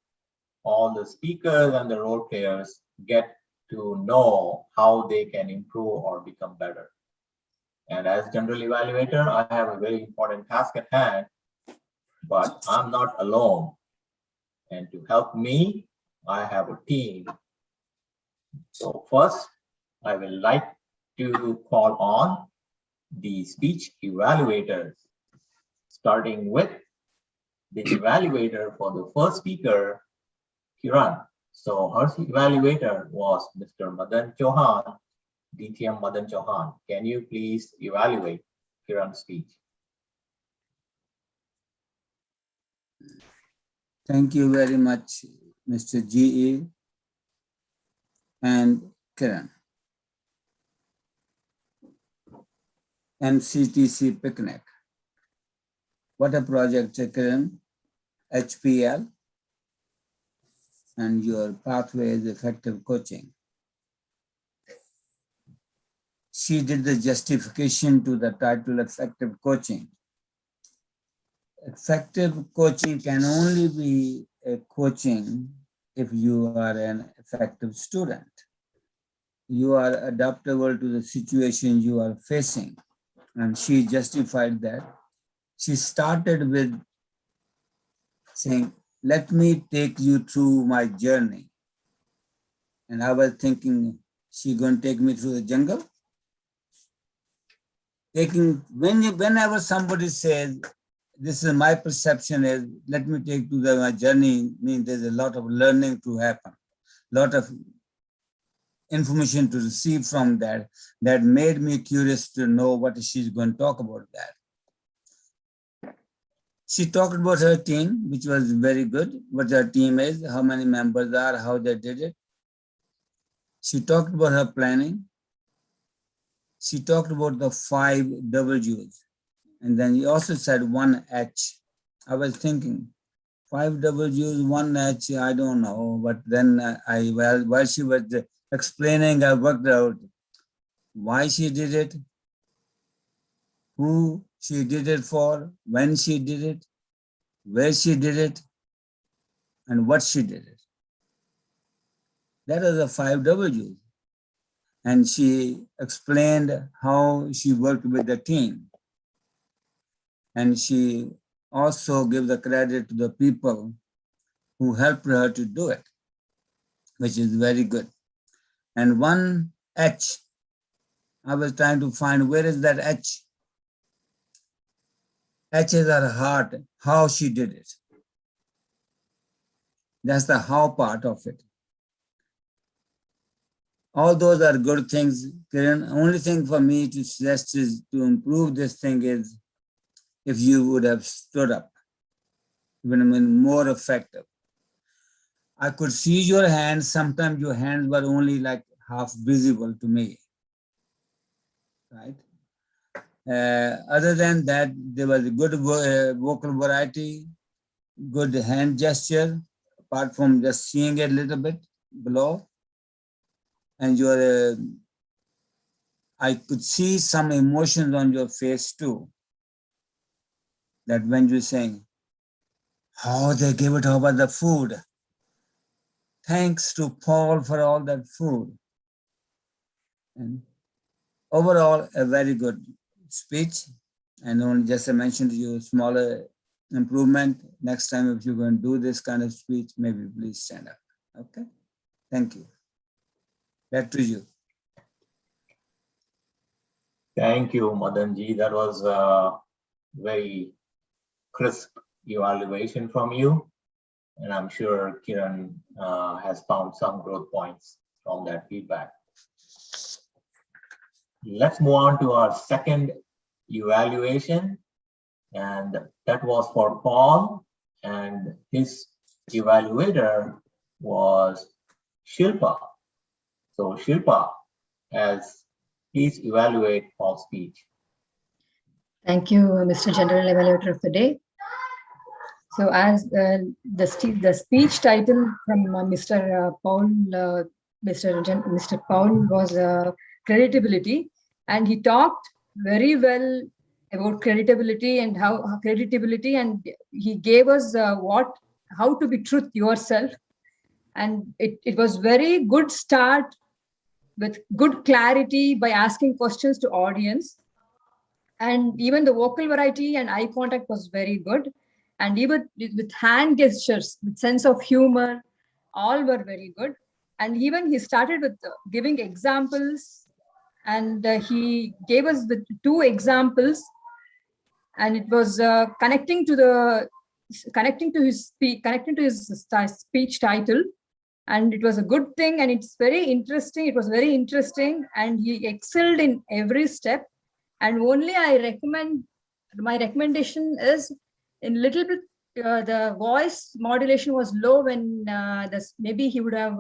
all the speakers and the role players get to know how they can improve or become better. And as general evaluator, I have a very important task at hand, but I'm not alone. And to help me, I have a team. So first, I will like to call on the speech evaluators, starting with the evaluator for the first speaker, Kiran. So her evaluator was Mr. Madan Chauhan, DTM Madan Chauhan. Can you please evaluate Kiran's speech? Thank you very much, Mr. GE and Kiran. MCTC picnic. What a project, Kiran, HPL, and your pathway is effective coaching. She did the justification to the title effective coaching. Effective coaching can only be a coaching if you are an effective student. You are adaptable to the situation you are facing. And she justified that. She started with saying, let me take you through my journey. And I was thinking, she going to take me through the jungle? Whenever somebody says, this is my perception is, let me take you to my journey, means there's a lot of learning to happen, lot of information to receive from that, that made me curious to know what she's going to talk about that. She talked about her team, which was very good, what her team is, how many members are, how they did it. She talked about her planning. She talked about the 5 W's. And then he also said 1 H. I was thinking, 5 W's, 1 H, I don't know. But then while she was explaining, I worked out why she did it, who she did it for, when she did it, where she did it, and what she did it. That are the 5 W's. And she explained how she worked with the team. And she also gave the credit to the people who helped her to do it, which is very good. And 1 H, I was trying to find where is that H. H is her heart, how she did it. That's the how part of it. All those are good things, Kiran. Only thing for me to suggest is to improve this thing is if you would have stood up, even more effective. I could see your hands. Sometimes your hands were only like half visible to me, right? Other than that, there was a good vocal variety, good hand gesture, apart from just seeing it a little bit below. And your, I could see some emotions on your face too. That when you're saying, how they gave it over the food. Thanks to Paul for all that food. And overall, a very good speech. And only just I mentioned to you, smaller improvement. Next time, if you're going to do this kind of speech, maybe please stand up. Okay? Thank you. Back to you. Thank you, Madanji. That was a very crisp evaluation from you. And I'm sure Kiran has found some growth points from that feedback. Let's move on to our second evaluation. And that was for Paul, and his evaluator was Shilpa. So Shilpa, please evaluate Paul's speech. Thank you, Mr. General Evaluator of the Day. So as the speech title from Mr. Paul, Mr. Paul was creditability, and he talked very well about creditability and how creditability, and he gave us how to be truth yourself, and it was very good start with good clarity by asking questions to audience, and even the vocal variety and eye contact was very good, and even with hand gestures, with sense of humor, all were very good. And even he started with giving examples, and he gave us with 2 examples, and it was connecting to his speech title, and it was a good thing, and it's very interesting. It was very interesting, and he excelled in every step. And only my recommendation is in little bit the voice modulation was low when maybe he would have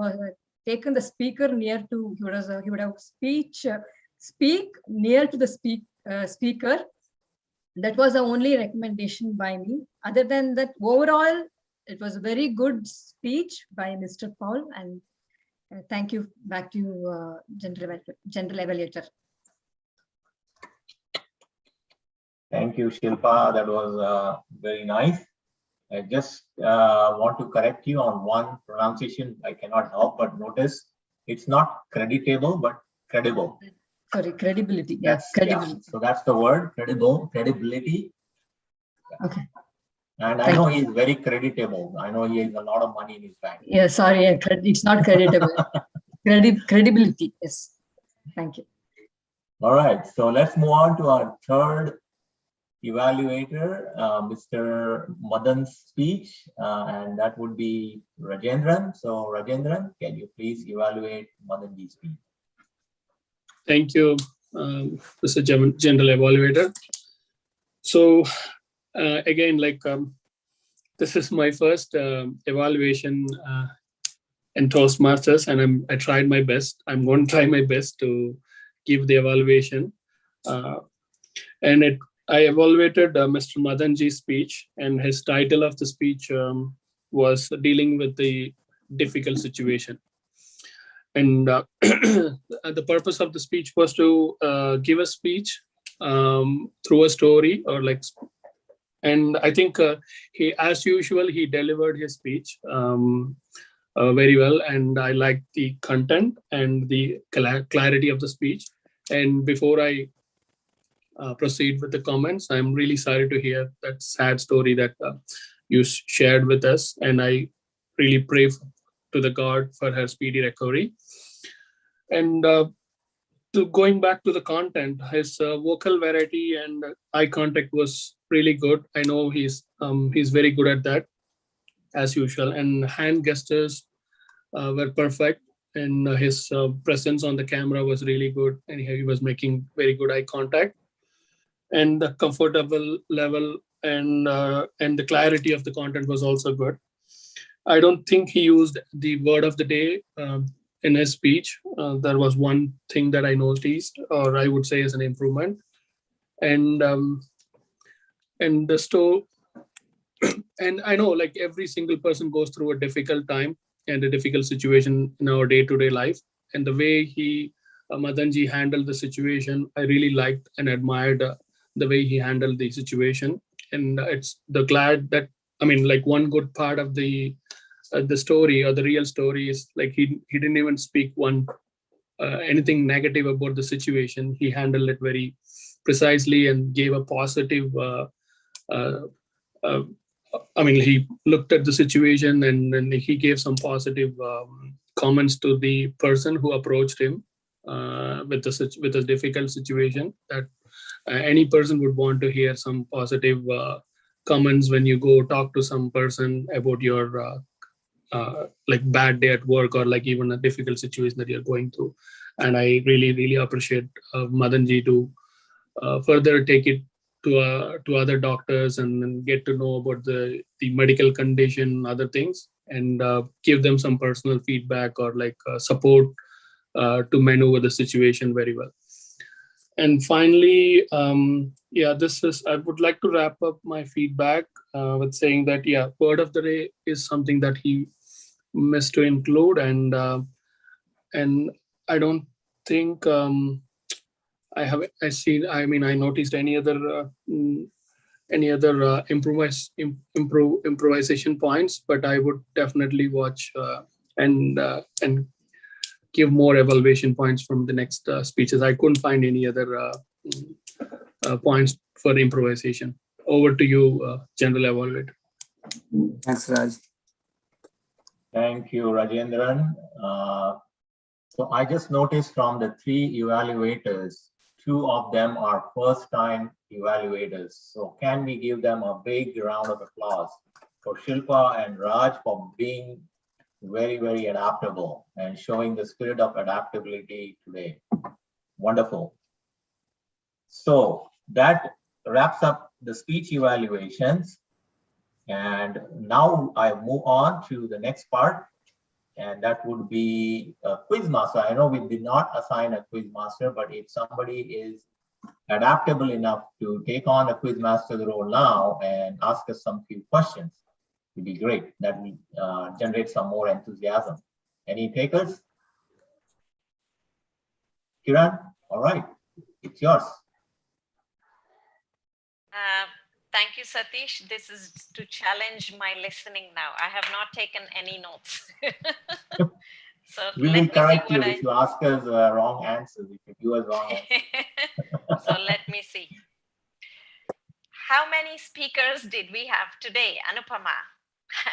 taken the speaker near to, he would have speak near to the speaker, That was the only recommendation by me. Other than that, overall, it was a very good speech by Mr. Paul. And thank you. Back to you, General Evaluator. Thank you, Shilpa. That was very nice. I just want to correct you on one pronunciation. I cannot help but notice it's not creditable, but credible. Sorry, credibility. Yes, credibility. Yeah. So that's the word, credible, credibility. Okay. And I know he's very creditable. I know he has a lot of money in his bank. Yeah, sorry, it's not creditable. Credibility. Yes. Thank you. All right. So let's move on to our third evaluator, Mr. Madan's speech, and that would be Rajendran. So Rajendran, can you please evaluate Madanji's speech? Thank you, Mr. General Evaluator. So again, like this is my first evaluation in Toastmasters, and I tried my best. I'm going to try my best to give the evaluation. And I evaluated Mr. Madanji's speech, and his title of the speech was dealing with the difficult situation. And the purpose of the speech was to give a speech through a story, or like, and I think he, as usual, he delivered his speech very well, and I liked the content and the clarity of the speech. And before I proceed with the comments, I'm really sorry to hear that sad story that you shared with us, and I really pray to the God for her speedy recovery. And going back to the content, his vocal variety and eye contact was really good. I know he's very good at that, as usual. And hand gestures were perfect, and his presence on the camera was really good, and he was making very good eye contact. And the comfortable level and the clarity of the content was also good. I don't think he used the word of the day in his speech. There was one thing that I noticed, or I would say is an improvement. And the store, and I know like every single person goes through a difficult time and a difficult situation in our day-to-day life. And the way he, Madanji, handled the situation, I really liked and admired the way he handled the situation. And it's the glad that, I mean, like one good part of the story, or the real story, is like he didn't even speak anything negative about the situation. He handled it very precisely and gave a positive I mean, he looked at the situation, and then he gave some positive comments to the person who approached him with a difficult situation. That any person would want to hear some positive comments when you go talk to some person about your like bad day at work, or like even a difficult situation that you're going through. And I really appreciate Madanji to further take it to other doctors and get to know about the medical condition, other things, and give them some personal feedback, or like support to maneuver the situation very well. And finally, I would like to wrap up my feedback with saying that, word of the day is something that he missed to include, and I don't think I noticed any other improvisation points, but I would definitely watch and give more evaluation points from the next speeches. I couldn't find any other points for improvisation. Over to you, General Evaluator. Thanks, Raj. Thank you, Rajendran. So I just noticed from the 3 evaluators, 2 of them are first-time evaluators. So can we give them a big round of applause for Shilpa and Raj for being very adaptable and showing the spirit of adaptability today. Wonderful. So that wraps up the speech evaluations. And now I move on to the next part, and that would be a quiz master. I know we did not assign a quiz master, but if somebody is adaptable enough to take on a quizmaster role now and ask us some few questions, it'd be great. That will generate some more enthusiasm. Any takers? Kiran? All right, it's yours. Thank you, Satish. This is to challenge my listening now. I have not taken any notes. So We let will me correct see you what if you ask us wrong answers, if you give us wrong answers. So let me see. How many speakers did we have today, Anupama?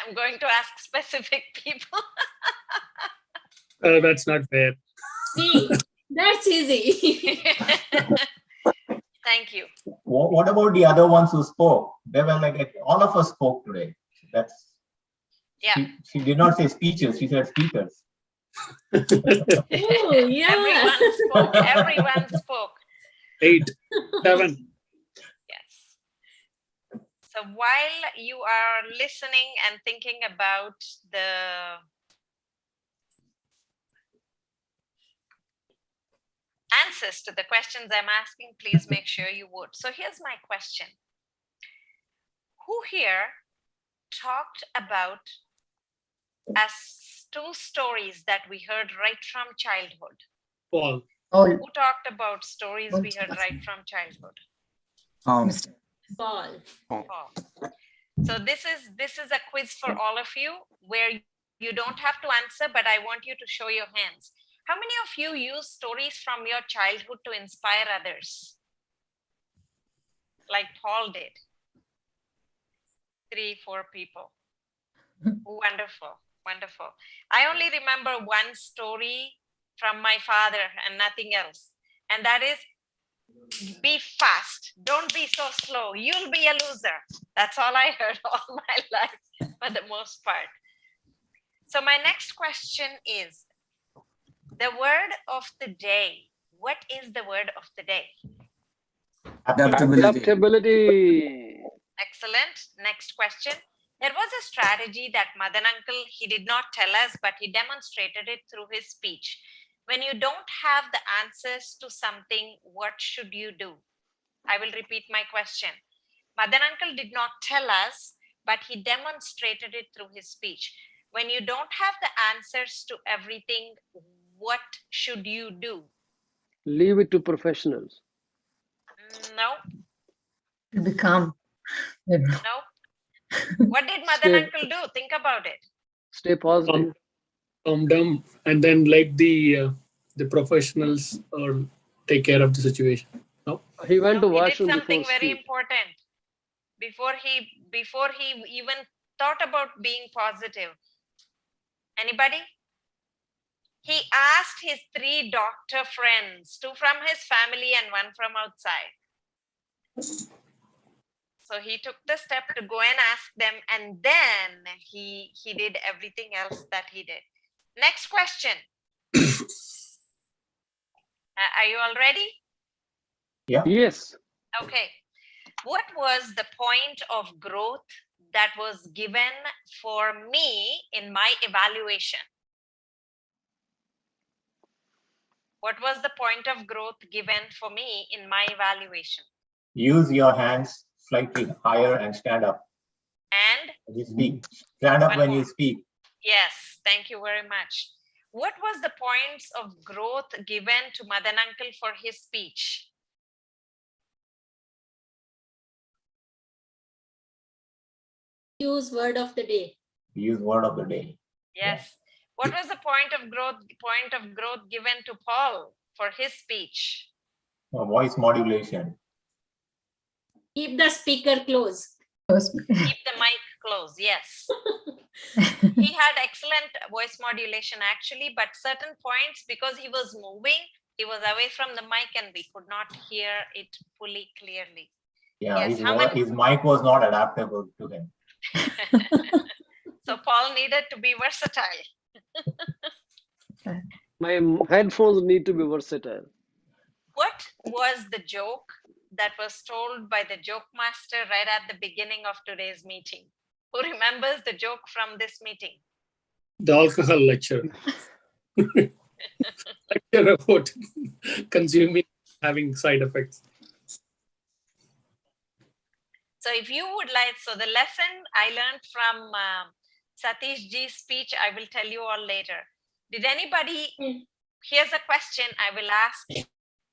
I'm going to ask specific people. That's not fair. Me. That's easy. Thank you. What about the other ones who spoke? They were like all of us spoke today. That's Yeah. She did not say speeches, she said speakers. Oh, yeah. Everyone spoke. Everyone spoke. 8, 7. Yes. So while you are listening and thinking about the answers to the questions I'm asking, please make sure you vote. So here's my question. Who here talked about as 2 stories that we heard right from childhood? Paul. All. Who talked about stories we heard right from childhood? Paul. Paul. So this is a quiz for all of you where you don't have to answer, but I want you to show your hands. How many of you use stories from your childhood to inspire others? Like Paul did. 3, 4 people. Wonderful, wonderful. I only remember one story from my father and nothing else. And that is, be fast. Don't be so slow. You'll be a loser. That's all I heard all my life for the most part. So my next question is, the word of the day. What is the word of the day? Adaptability. Excellent. Next question. There was a strategy that Madan Uncle, he did not tell us, but he demonstrated it through his speech. When you don't have the answers to something, what should you do? I will repeat my question. Madan Uncle did not tell us, but he demonstrated it through his speech. When you don't have the answers to everything, what should you do? Leave it to professionals. No. Be calm. No. What did Madan Uncle do? Think about it. Stay positive. Calm down and then let the professionals take care of the situation. No. He went to He did washroom something before very speech. important. Before he even thought about being positive. Anybody? He asked his 3 doctor friends, 2 from his family and 1 from outside. So he took the step to go and ask them, and then he did everything else that he did. Next question. Are you all ready? Yeah. Yes. Okay. What was the point of growth that was given for me in my evaluation? What was the point of growth given for me in my evaluation? Use your hands slightly higher and stand up. And? When you speak. Stand up when you speak. Yes, thank you very much. What was the points of growth given to Madan Uncle for his speech? Use word of the day. Use word of the day. Yes. What was the point of growth given to Paul for his speech? Voice modulation. Keep the speaker close. Keep the mic close. Yes. He had excellent voice modulation actually, but certain points, because he was moving, he was away from the mic and we could not hear it fully clearly. Yeah, Yes. his mic was not adaptable to him. So Paul needed to be versatile. My headphones need to be versatile. What was the joke that was told by the joke master right at the beginning of today's meeting? Who remembers the joke from this meeting? The alcohol lecture. Lecture about consuming, having side effects. So if you would like, so the lesson I learned from Satish Ji's speech, I will tell you all later. Did anybody, here's a question I will ask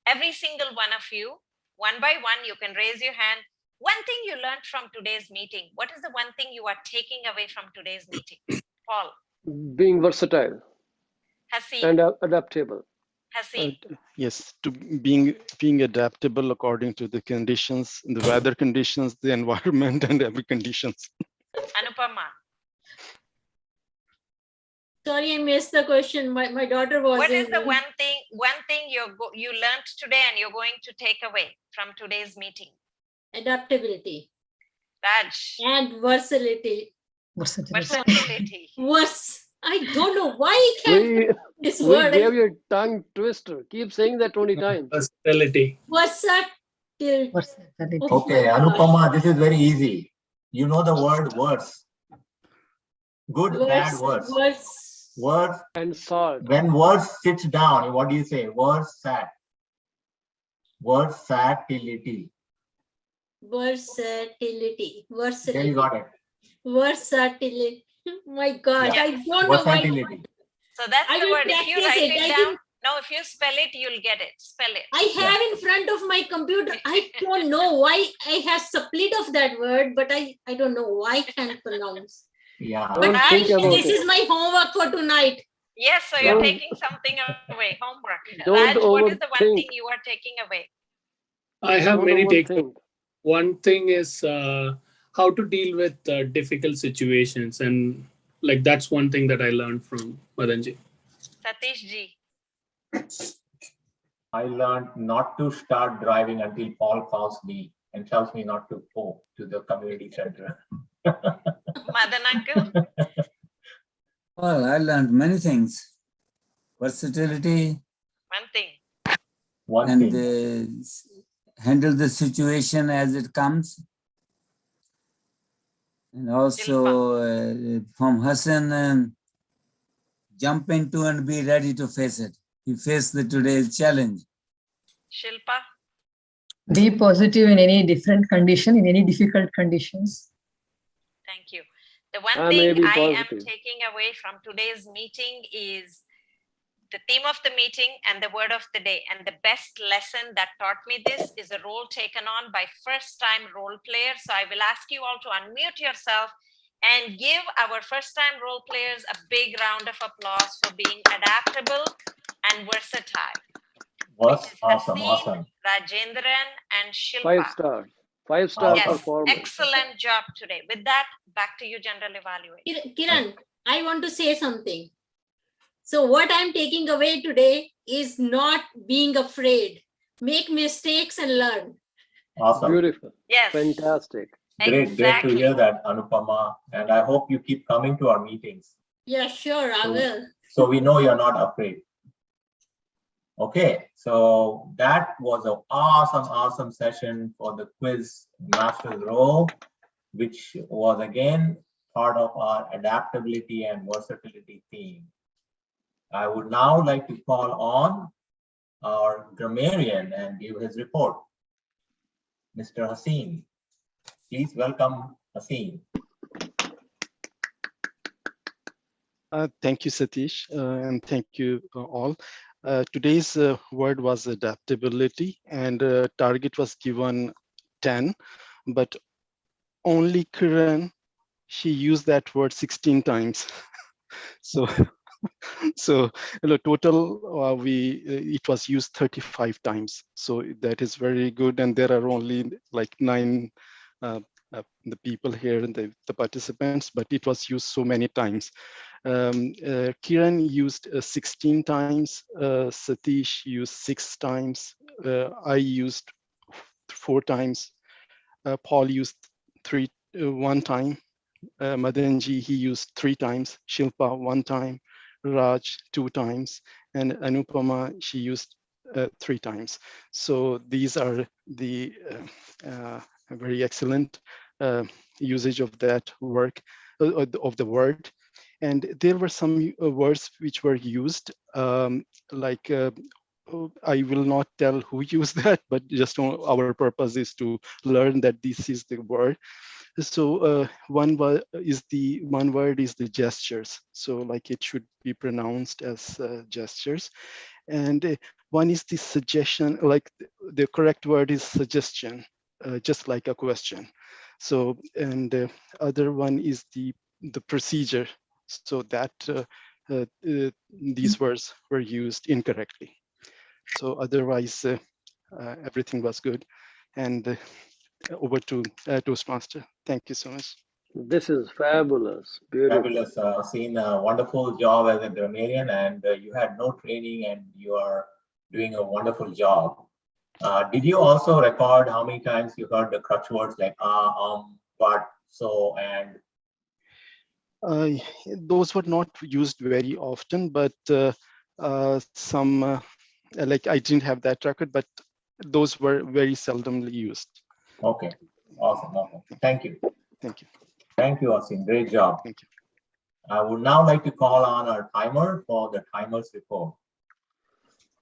every single one of you. One by one, you can raise your hand. One thing you learned from today's meeting. What is the one thing you are taking away from today's meeting? Paul. Being versatile Haseem. and adaptable. Haseem. Yes, to being adaptable according to the conditions, the weather conditions, the environment, and every conditions. Anupama. Sorry, I missed the question. My daughter was. What is the one thing you learned today and you're going to take away from today's meeting? Adaptability. Raj. And versatility. Versatility. I don't know why I can't this word. We gave you a tongue twister. Keep saying that 20 times. Versatility. Versatility. Okay, Anupama, this is very easy. You know the word worse. Good, bad, worse. Worse and salt. When worse sits down, what do you say? Worse sat. Versatility. Versatility. There you got it. Versatility. My gosh, Yeah. I don't know why. So that's I the will word. If you practice write it. it I down, think- no, if you spell it, you'll get it. Spell it. I have in front of my computer. I don't know why I have split of that word, but I don't know why I can't pronounce. Yeah. Don't think about This it. is my homework for tonight. Yes, so you're taking something away. Homework. Don't Raj, what is the one overthink. thing you are taking away? I have Don't many takes. overthink. One thing is how to deal with difficult situations, and like that's one thing that I learned from Madanji. Satish Ji. I learned not to start driving until Paul calls me and tells me not to go to the community center. Madan uncle. Well, I learned many things. Versatility. One thing. One thing. Handle the situation as it comes. And also from Hassan, jump into and be ready to face it. He faced today's challenge. Shilpa. Be positive in any different condition, in any difficult conditions. Thank you. The one I may thing be I am positive. taking away from today's meeting is the theme of the meeting and the word of the day. And the best lesson that taught me this is a role taken on by first-time role players. So I will ask you all to unmute yourself and give our first-time role players a big round of applause for being adaptable and versatile. Was awesome, Haseem, awesome. Rajendran, and Shilpa. 5 stars. 5-star Yes, performance. excellent job today. With that, back to you, General Evaluator. Kiran, I want to say something. So what I'm taking away today is not being afraid. Make mistakes and learn. Awesome. Beautiful. Yes. Fantastic. Great to hear that, Anupama. And I hope you keep coming to our meetings. Yeah, sure, I will. So we know you're not afraid. Okay, so that was an awesome session for the quiz master's role, which was again part of our adaptability and versatility theme. I would now like to call on our grammarian and give his report. Mr. Haseem, please welcome Haseem. Thank you, Satish, and thank you all. Today's word was adaptability, and target was given 10, but only Kiran, she used that word 16 times. So total it was used 35 times. So that is very good, and there are only like 9 the people here and the participants, but it was used so many times. Kiran used 16 times, Satish used 6 times, I used 4 times, Paul used 1 time, Madanji, he used 3 times, Shilpa 1 time, Raj 2 times, and Anupama, she used 3 times. So these are the very excellent usage of that of the word. And there were some words which were used, like I will not tell who used that, but just our purpose is to learn that this is the word. So one word is the gestures. So like it should be pronounced as gestures. And one is the suggestion, like the correct word is suggestion, just like a question. So, and other one is the procedure. So that these words were used incorrectly. So otherwise, everything was good. And over to Toastmaster. Thank you so much. This is fabulous, beautiful. Fabulous. Seen a wonderful job as a grammarian, and you had no training, and you are doing a wonderful job. Did you also record how many times you heard the crutch words like but, so, and? Those were not used very often, but some like I didn't have that record, but those were very seldomly used. Okay, awesome, awesome. Thank you. Thank you. Thank you, Asim. Great job. Thank you. I would now like to call on our timer for the timer's report.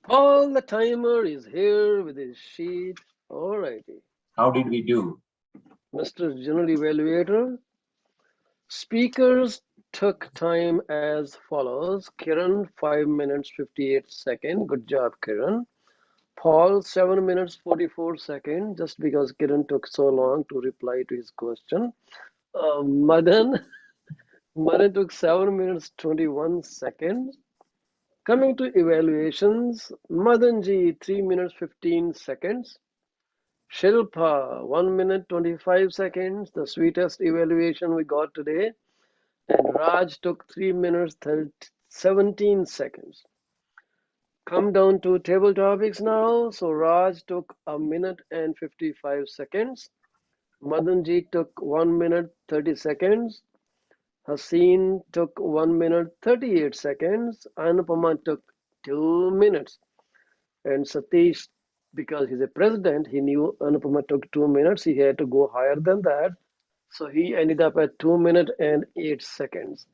Paul the timer is here with his sheet. All righty. How did we do? Mr. General Evaluator, speakers took time as follows. Kiran, 5 minutes 58 seconds. Good job, Kiran. Paul, 7 minutes 44 seconds, just because Kiran took so long to reply to his question. Madan took 7 minutes 21 seconds. Coming to evaluations, Madanji, 3 minutes 15 seconds. Shilpa, 1 minute 25 seconds, the sweetest evaluation we got today. And Raj took 3 minutes 17 seconds. Come down to table topics now. So Raj took 1 minute and 55 seconds. Madanji took 1 minute 30 seconds. Haseen took 1 minute 38 seconds. Anupama took 2 minutes. And Satish, because he's a president, he knew Anupama took 2 minutes. He had to go higher than that. So he ended up at 2 minutes and 8 seconds.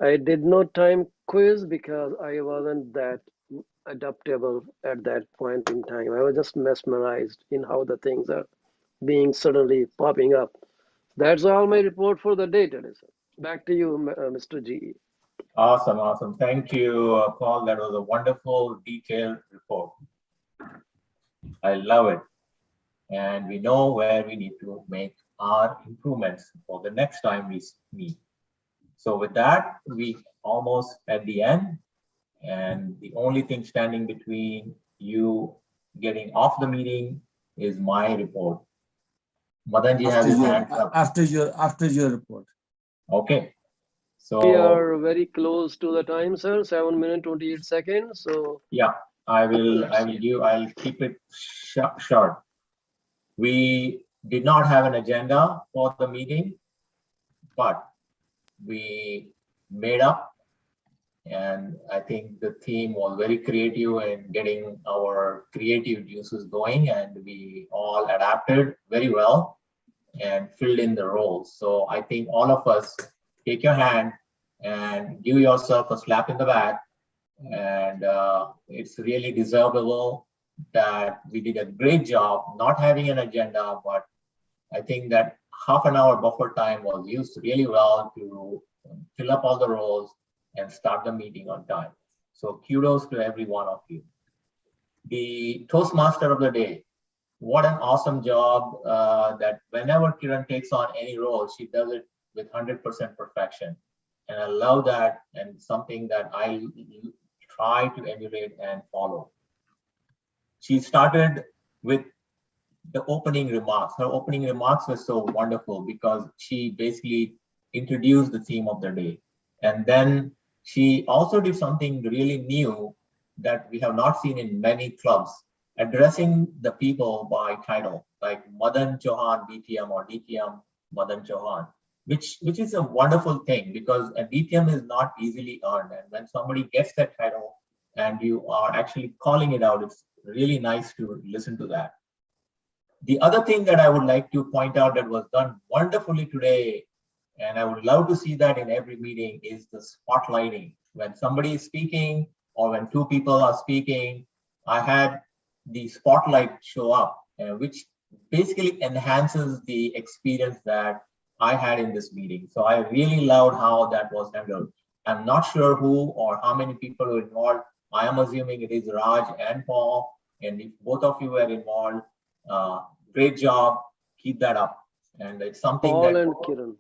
I did not time quiz because I wasn't that adaptable at that point in time. I was just mesmerized in how the things are being suddenly popping up. That's all my report for the day today, sir. Back to you, Mr. G. Awesome, awesome. Thank you, Paul. That was a wonderful, detailed report. I love it. And we know where we need to make our improvements for the next time we meet. So with that, we almost at the end. And the only thing standing between you getting off the meeting is my report. Madanji has his hands up. After your report. Okay. So we are very close to the time, sir. 7 minutes 28 seconds. So yeah, I'll keep it short. We did not have an agenda for the meeting, but we made up, and I think the team was very creative in getting our creative juices going, and we all adapted very well and filled in the roles. So I think all of us take your hand and give yourself a slap in the back, and it's really deservable that we did a great job not having an agenda, but I think that half an hour buffer time was used really well to fill up all the roles and start the meeting on time. So kudos to every one of you. The Toastmaster of the day, what an awesome job that whenever Kiran takes on any role, she does it with 100% perfection. And I love that, and something that I try to emulate and follow. She started with the opening remarks. Her opening remarks were so wonderful because she basically introduced the theme of the day. And then she also did something really new that we have not seen in many clubs, addressing the people by title, like Madan Chauhan DTM or DTM Madan Chauhan, which is a wonderful thing because a DTM is not easily earned. And when somebody gets that title and you are actually calling it out, it's really nice to listen to that. The other thing that I would like to point out that was done wonderfully today, and I would love to see that in every meeting, is the spotlighting. When somebody is speaking or when two people are speaking, I had the spotlight show up, which basically enhances the experience that I had in this meeting. So I really loved how that was handled. I'm not sure who or how many people were involved. I am assuming it is Raj and Paul. And if both of you were involved, great job. Keep that up. And it's something Paul that and Kiran.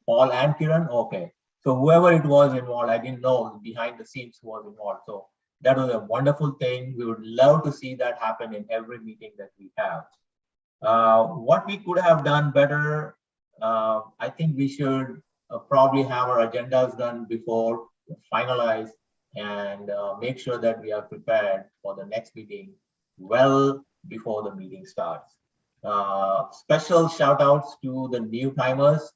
Paul and Kiran. Okay. So whoever it was involved, I didn't know behind the scenes who was involved. So that was a wonderful thing. We would love to see that happen in every meeting that we have. What we could have done better, I think we should probably have our agendas done before finalize and make sure that we are prepared for the next meeting well before the meeting starts. Special shout outs to the new timers,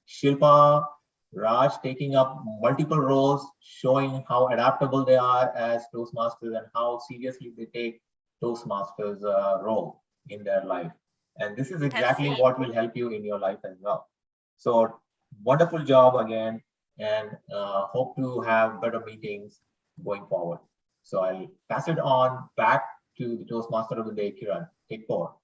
Shilpa, Raj taking up multiple roles, showing how adaptable they are as Toastmasters and how seriously they take Toastmasters role in their life. And this is exactly what will help you in your life as well. So wonderful job again, and hope to have better meetings going forward. So I'll pass it on back to the Toastmaster of the day, Kiran. Take 4.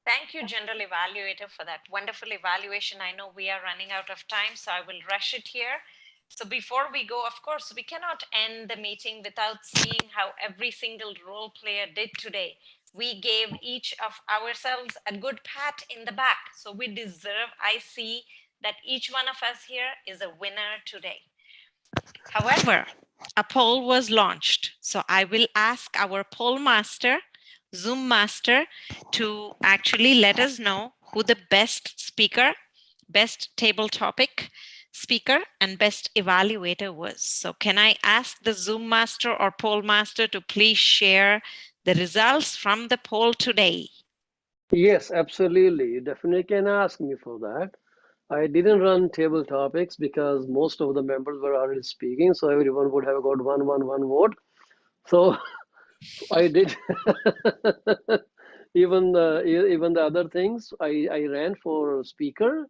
Thank you, General Evaluator, for that wonderful evaluation. I know we are running out of time, so I will rush it here. So before we go, of course, we cannot end the meeting without seeing how every single role player did today. We gave each of ourselves a good pat in the back. So we deserve, I see that each one of us here is a winner today. However, a poll was launched. So I will ask our poll master, Zoom master, to actually let us know who the best speaker, best table topic speaker, and best evaluator was. So can I ask the Zoom master or poll master to please share the results from the poll today? Yes, absolutely. You definitely can ask me for that. I didn't run table topics because most of the members were already speaking, so everyone would have got one vote. So I did even the other things. I ran for speaker,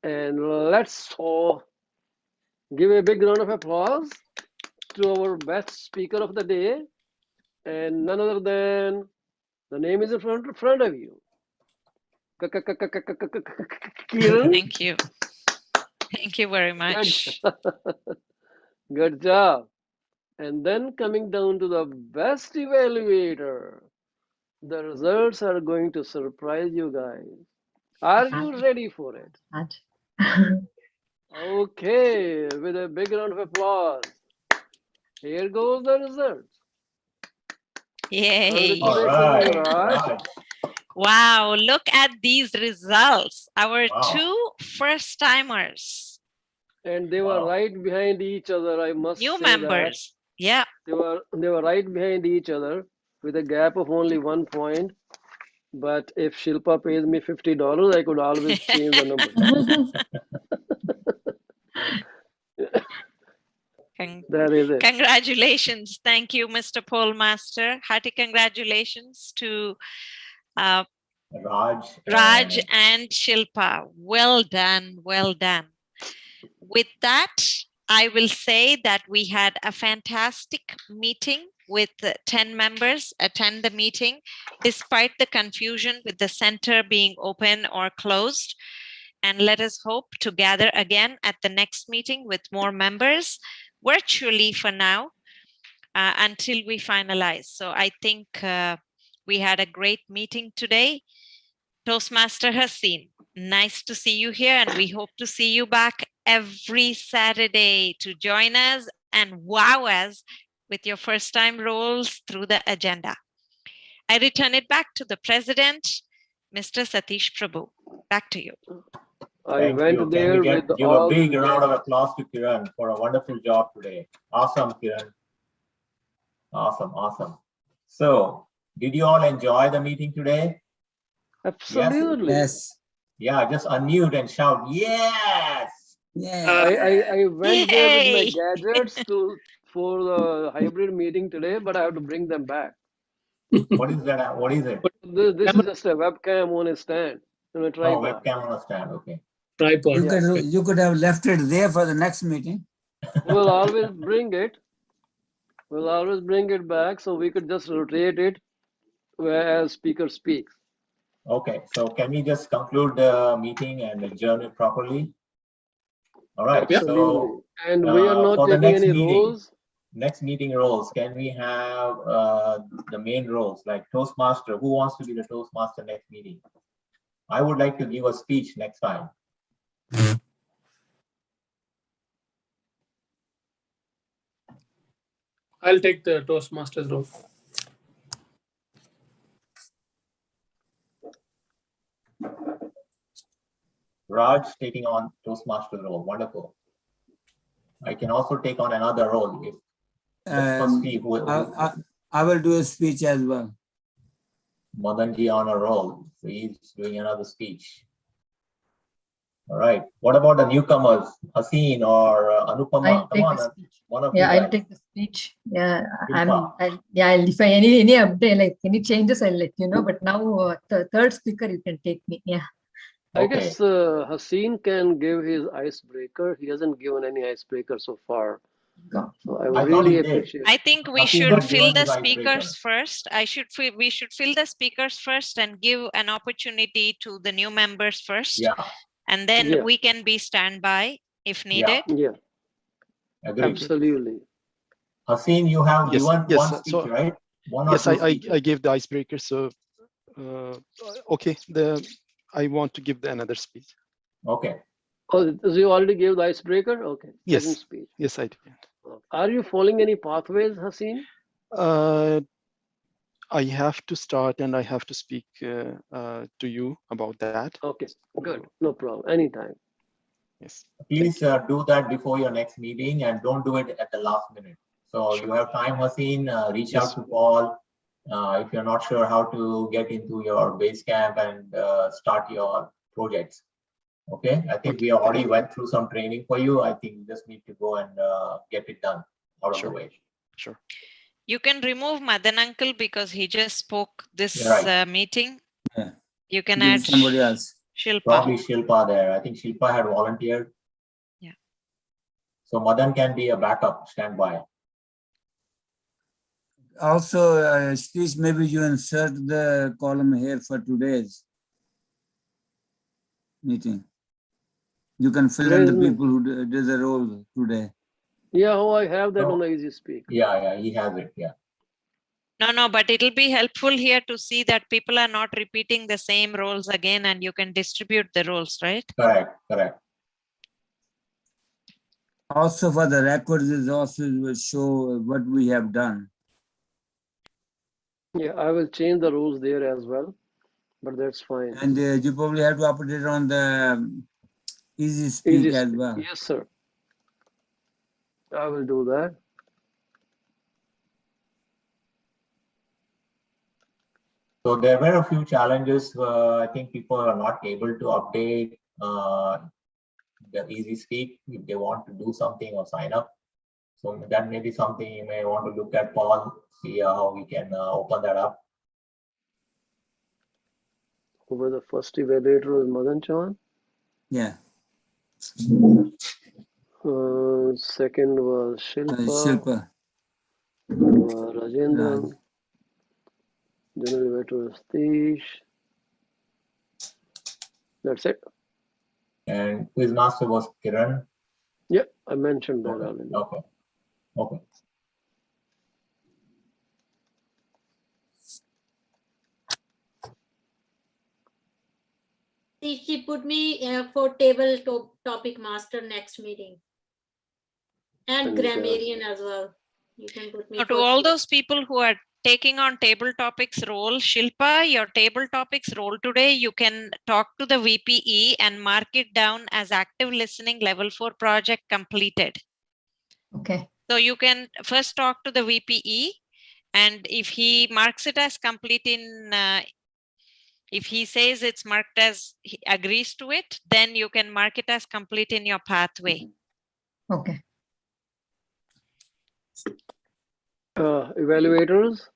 and let's all give a big round of applause to our best speaker of the day, and none other than the name is in front of you. Kiran. Thank you. Thank you very much. Good job. And then coming down to the best evaluator, the results are going to surprise you guys. Are you ready for it? Okay, with a big round of applause. Here goes the results. Yay. All right. Wow, look at these results. Our two first timers. And they were right behind each other, I must say. New members. Yeah. They were right behind each other with a gap of only 1 point. But if Shilpa pays me $50, I could always change the number. That is it. Congratulations. Thank you, Mr. Pollmaster. Hearty congratulations to Raj and Shilpa. Well done. Well done. With that, I will say that we had a fantastic meeting with 10 members attend the meeting, despite the confusion with the center being open or closed. And let us hope to gather again at the next meeting with more members, virtually for now, until we finalize. So I think we had a great meeting today. Toastmaster Haseen, nice to see you here, and we hope to see you back every Saturday to join us and wow us with your first time roles through the agenda. I return it back to the president, Mr. Satish Prabhu. Back to you. I went there with give a big round of applause to Kiran for a wonderful job today. Awesome, Kiran. Awesome. So, did you all enjoy the meeting today? Absolutely. Yes. Yeah, just unmute and shout, yes. Yeah. I went there with my gadgets for the hybrid meeting today, but I have to bring them back. What is that? What is it? This is just a webcam on a stand, on a tripod. Oh, webcam on a stand. Okay. Tripod. You could have left it there for the next meeting. We'll always bring it. We'll always bring it back so we could just rotate it as speaker speaks. Okay, so can we just conclude the meeting and adjourn it properly? All right, Absolutely. so And we are not for the taking next any meeting, roles. next meeting roles, can we have the main roles like Toastmaster? Who wants to be the Toastmaster next meeting? I would like to give a speech next time. I'll take the Toastmasters role. Raj taking on Toastmaster role. Wonderful. I can also take on another role if let's first see who I will do a speech as well. Madanji on a roll. So he's doing another speech. All right. What about the newcomers, Haseen or Anupama? I'll Come take on, the speech. one of Yeah, you I'll guys. take the speech. Yeah, Shilpa. if I any update, like any changes, I'll let you know. But now, the third speaker, you can take me. Yeah. I Okay. guess Haseen can give his icebreaker. He hasn't given any icebreaker so far. Go. So I I would thought really he did. appreciate. I think we Haseen should had fill given the his icebreaker. speakers first. We should fill the speakers first and give an opportunity to the new members first. Yeah. And then Yeah. we can be standby if Yeah. needed. Yeah, Agreed. absolutely. Haseen, you have Yes, given yes, one speech, so- right? One or Yes, two I speeches. gave the icebreaker. So, okay, I want to give another speech. Okay. Oh, so you already gave the icebreaker? Okay. Yes. Second speech. Yes, I did. Are you following any pathways, Haseen? I have to start and I have to speak to you about that. Okay, good. No problem. Anytime. Yes. Please do that before your next meeting and don't do it at the last minute. So Sure. you have time, Haseen, reach Yes. out to Paul. If you're not sure how to get into your Basecamp and start your projects. Okay, I think we already went through some training for you. I think you just need to go and get it done out of the way. Sure. You can remove Madan Uncle because he just spoke this Right. meeting. Yeah. You can Give add somebody else. Shilpa. Probably Shilpa there. I think Shilpa had volunteered. Yeah. So Madan can be a backup standby. Also, please maybe you insert the column here for today's meeting. You can fill in the Today's people who did the role today. Yeah, oh, I have that No. on the Easy Speak. Yeah, he has it. Yeah. No, but it'll be helpful here to see that people are not repeating the same roles again and you can distribute the roles, right? Correct. Also for the records, it also will show what we have done. Yeah, I will change the rules there as well, but that's fine. And you probably have to update it on the Easy Speak Easy as Speak. well. Yes, sir. I will do that. So there were a few challenges. I think people are not able to update the Easy Speak if they want to do something or sign up. So that may be something you may want to look at, Paul, see how we can open that up. Who was the first evaluator was Madan Chauhan. Yeah. Second was Shilpa. Shilpa. Rajendran. General evaluator was Tish. That's it. And Quizmaster was Kiran. Yeah, I mentioned that Okay. already. Okay. She put me for topic master next meeting. And And, grammarian as well. You can put me Now, to for all those people who are taking on table topics role, Shilpa, your table topics role today, you can talk to the VPE and mark it down as active listening level 4 project completed. Okay. So you can first talk to the VPE, and if he marks it as complete in, if he says it's marked as he agrees to it, then you can mark it as complete in your pathway. Okay. Evaluators.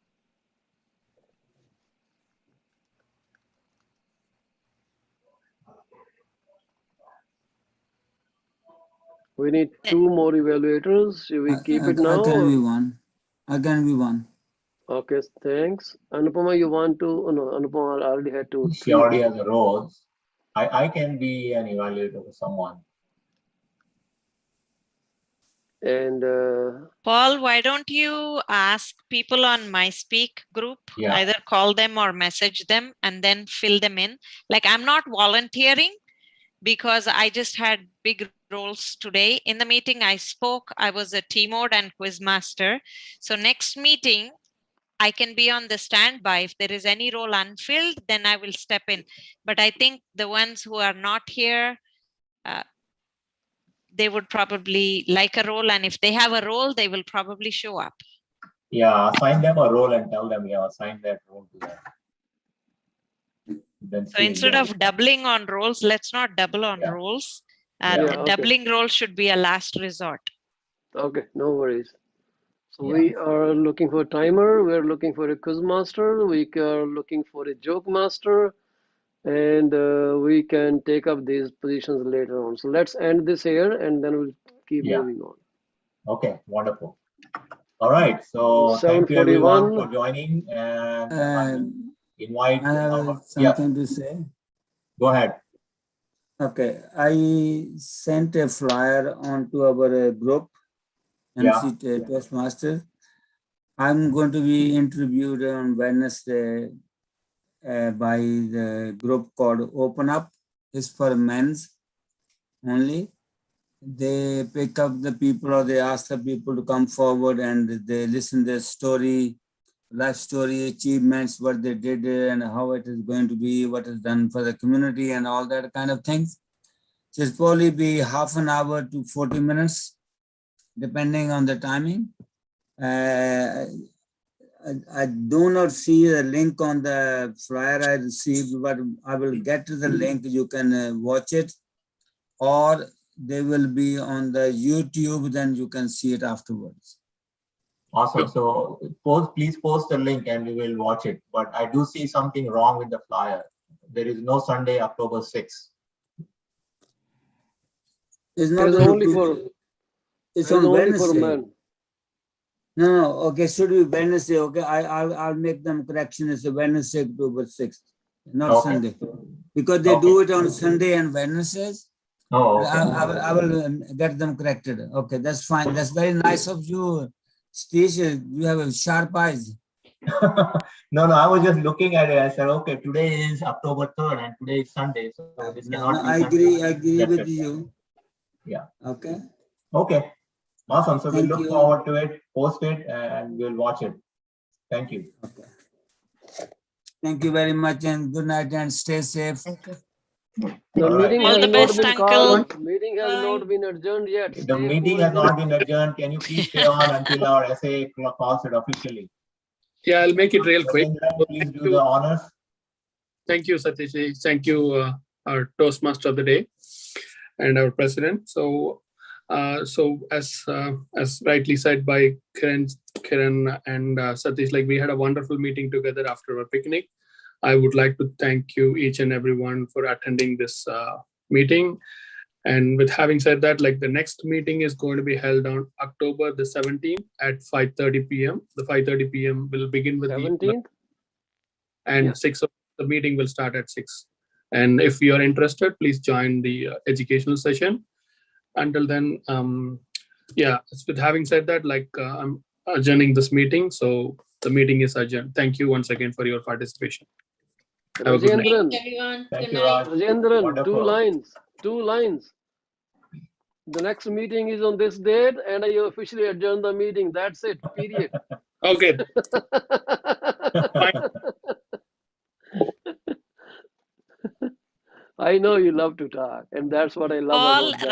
We need 2 more evaluators. Should we keep it now? I can be one. I can be one. Okay, thanks. Anupama, you want to? Oh, no, Anupama already had to. She already has a role. I can be an evaluator for someone. And Paul, why don't you ask people on my speak group, Yeah. either call them or message them and then fill them in. Like, I'm not volunteering because I just had big roles today. In the meeting I spoke, I was a team mode and quiz master. So next meeting, I can be on the standby. If there is any role unfilled, then I will step in. But I think the ones who are not here, they would probably like a role. And if they have a role, they will probably show up. Yeah, assign them a role and tell them, yeah, assign that role to them. Then So see if instead they- of doubling on roles, let's not double on Yeah. roles. Yeah. The okay. doubling role should be a last resort. Okay, no worries. So Yeah. we are looking for a timer. We're looking for a quiz master. We are looking for a joke master, and we can take up these positions later on. So let's end this here, and then we'll keep Yeah. moving on. Okay, wonderful. All right, so thank you 7:41. everyone for joining, and invite. I have Yeah, something to say. go ahead. Okay, I sent a flyer onto our group, Yeah. MC Toastmaster. I'm going to be interviewed on Wednesday by the group called Open Up. It's for men's only. They pick up the people or they ask the people to come forward and they listen their story, life story, achievements, what they did and how it is going to be, what is done for the community and all that kind of things. So it's probably be half an hour to 40 minutes, depending on the timing. I do not see the link on the flyer I received, but I will get to the link. You can watch it, or they will be on the YouTube, then you can see it afterwards. Awesome. So please post the link and we will watch it. But I do see something wrong with the flyer. There is no Sunday, October 6th. It's not It's on only Tuesday. for It's it's on only for Wednesday. men. No, okay, should be Wednesday. Okay, I'll make them correction. It's a Wednesday, October 6th, not Okay. Sunday, because they do it on Sunday and Wednesdays. Oh, okay. I will get them corrected. Okay, that's fine. That's very nice of you, Steve. You have a sharp eyes. No, I was just looking at it. I said, okay, today is October 3rd and today is Sunday. So this cannot be I Sunday. agree That's with it. you. Yeah. Okay. Okay. Awesome. So we Thank look you. forward to it, post it, and we'll watch it. Thank you. Okay. Thank you very much and good night and stay safe. The All right. meeting All has the not best, been Uncle. called. Meeting has Bye. not been adjourned yet. The Stay meeting has cool. not been adjourned. Can you please stay on until our essay calls it officially? Yeah, I'll make it real quick. Rajendran, please do the honors. Thank you, Satish. Thank you, our Toastmaster of the day and our president. So as rightly said by Kiran and Satish, like we had a wonderful meeting together after our picnic. I would like to thank you each and everyone for attending this meeting. And with having said that, like the next meeting is going to be held on October the 17th at 5:30 p.m. The 5:30 p.m. will begin with 17th. and Yeah. 6 o'clock, the meeting will start at 6. And if you are interested, please join the educational session. Until then, yeah, with having said that, like I'm adjourning this meeting. So the meeting is adjourned. Thank you once again for your participation. Have a good night. Rajendran, Everyone, Thank good you, night. Raj. Rajendran, Wonderful. two lines. The next meeting is on this date, and I officially adjourn the meeting. That's it. Period. Okay. I know you love to talk, and that's what I love Paul, about that.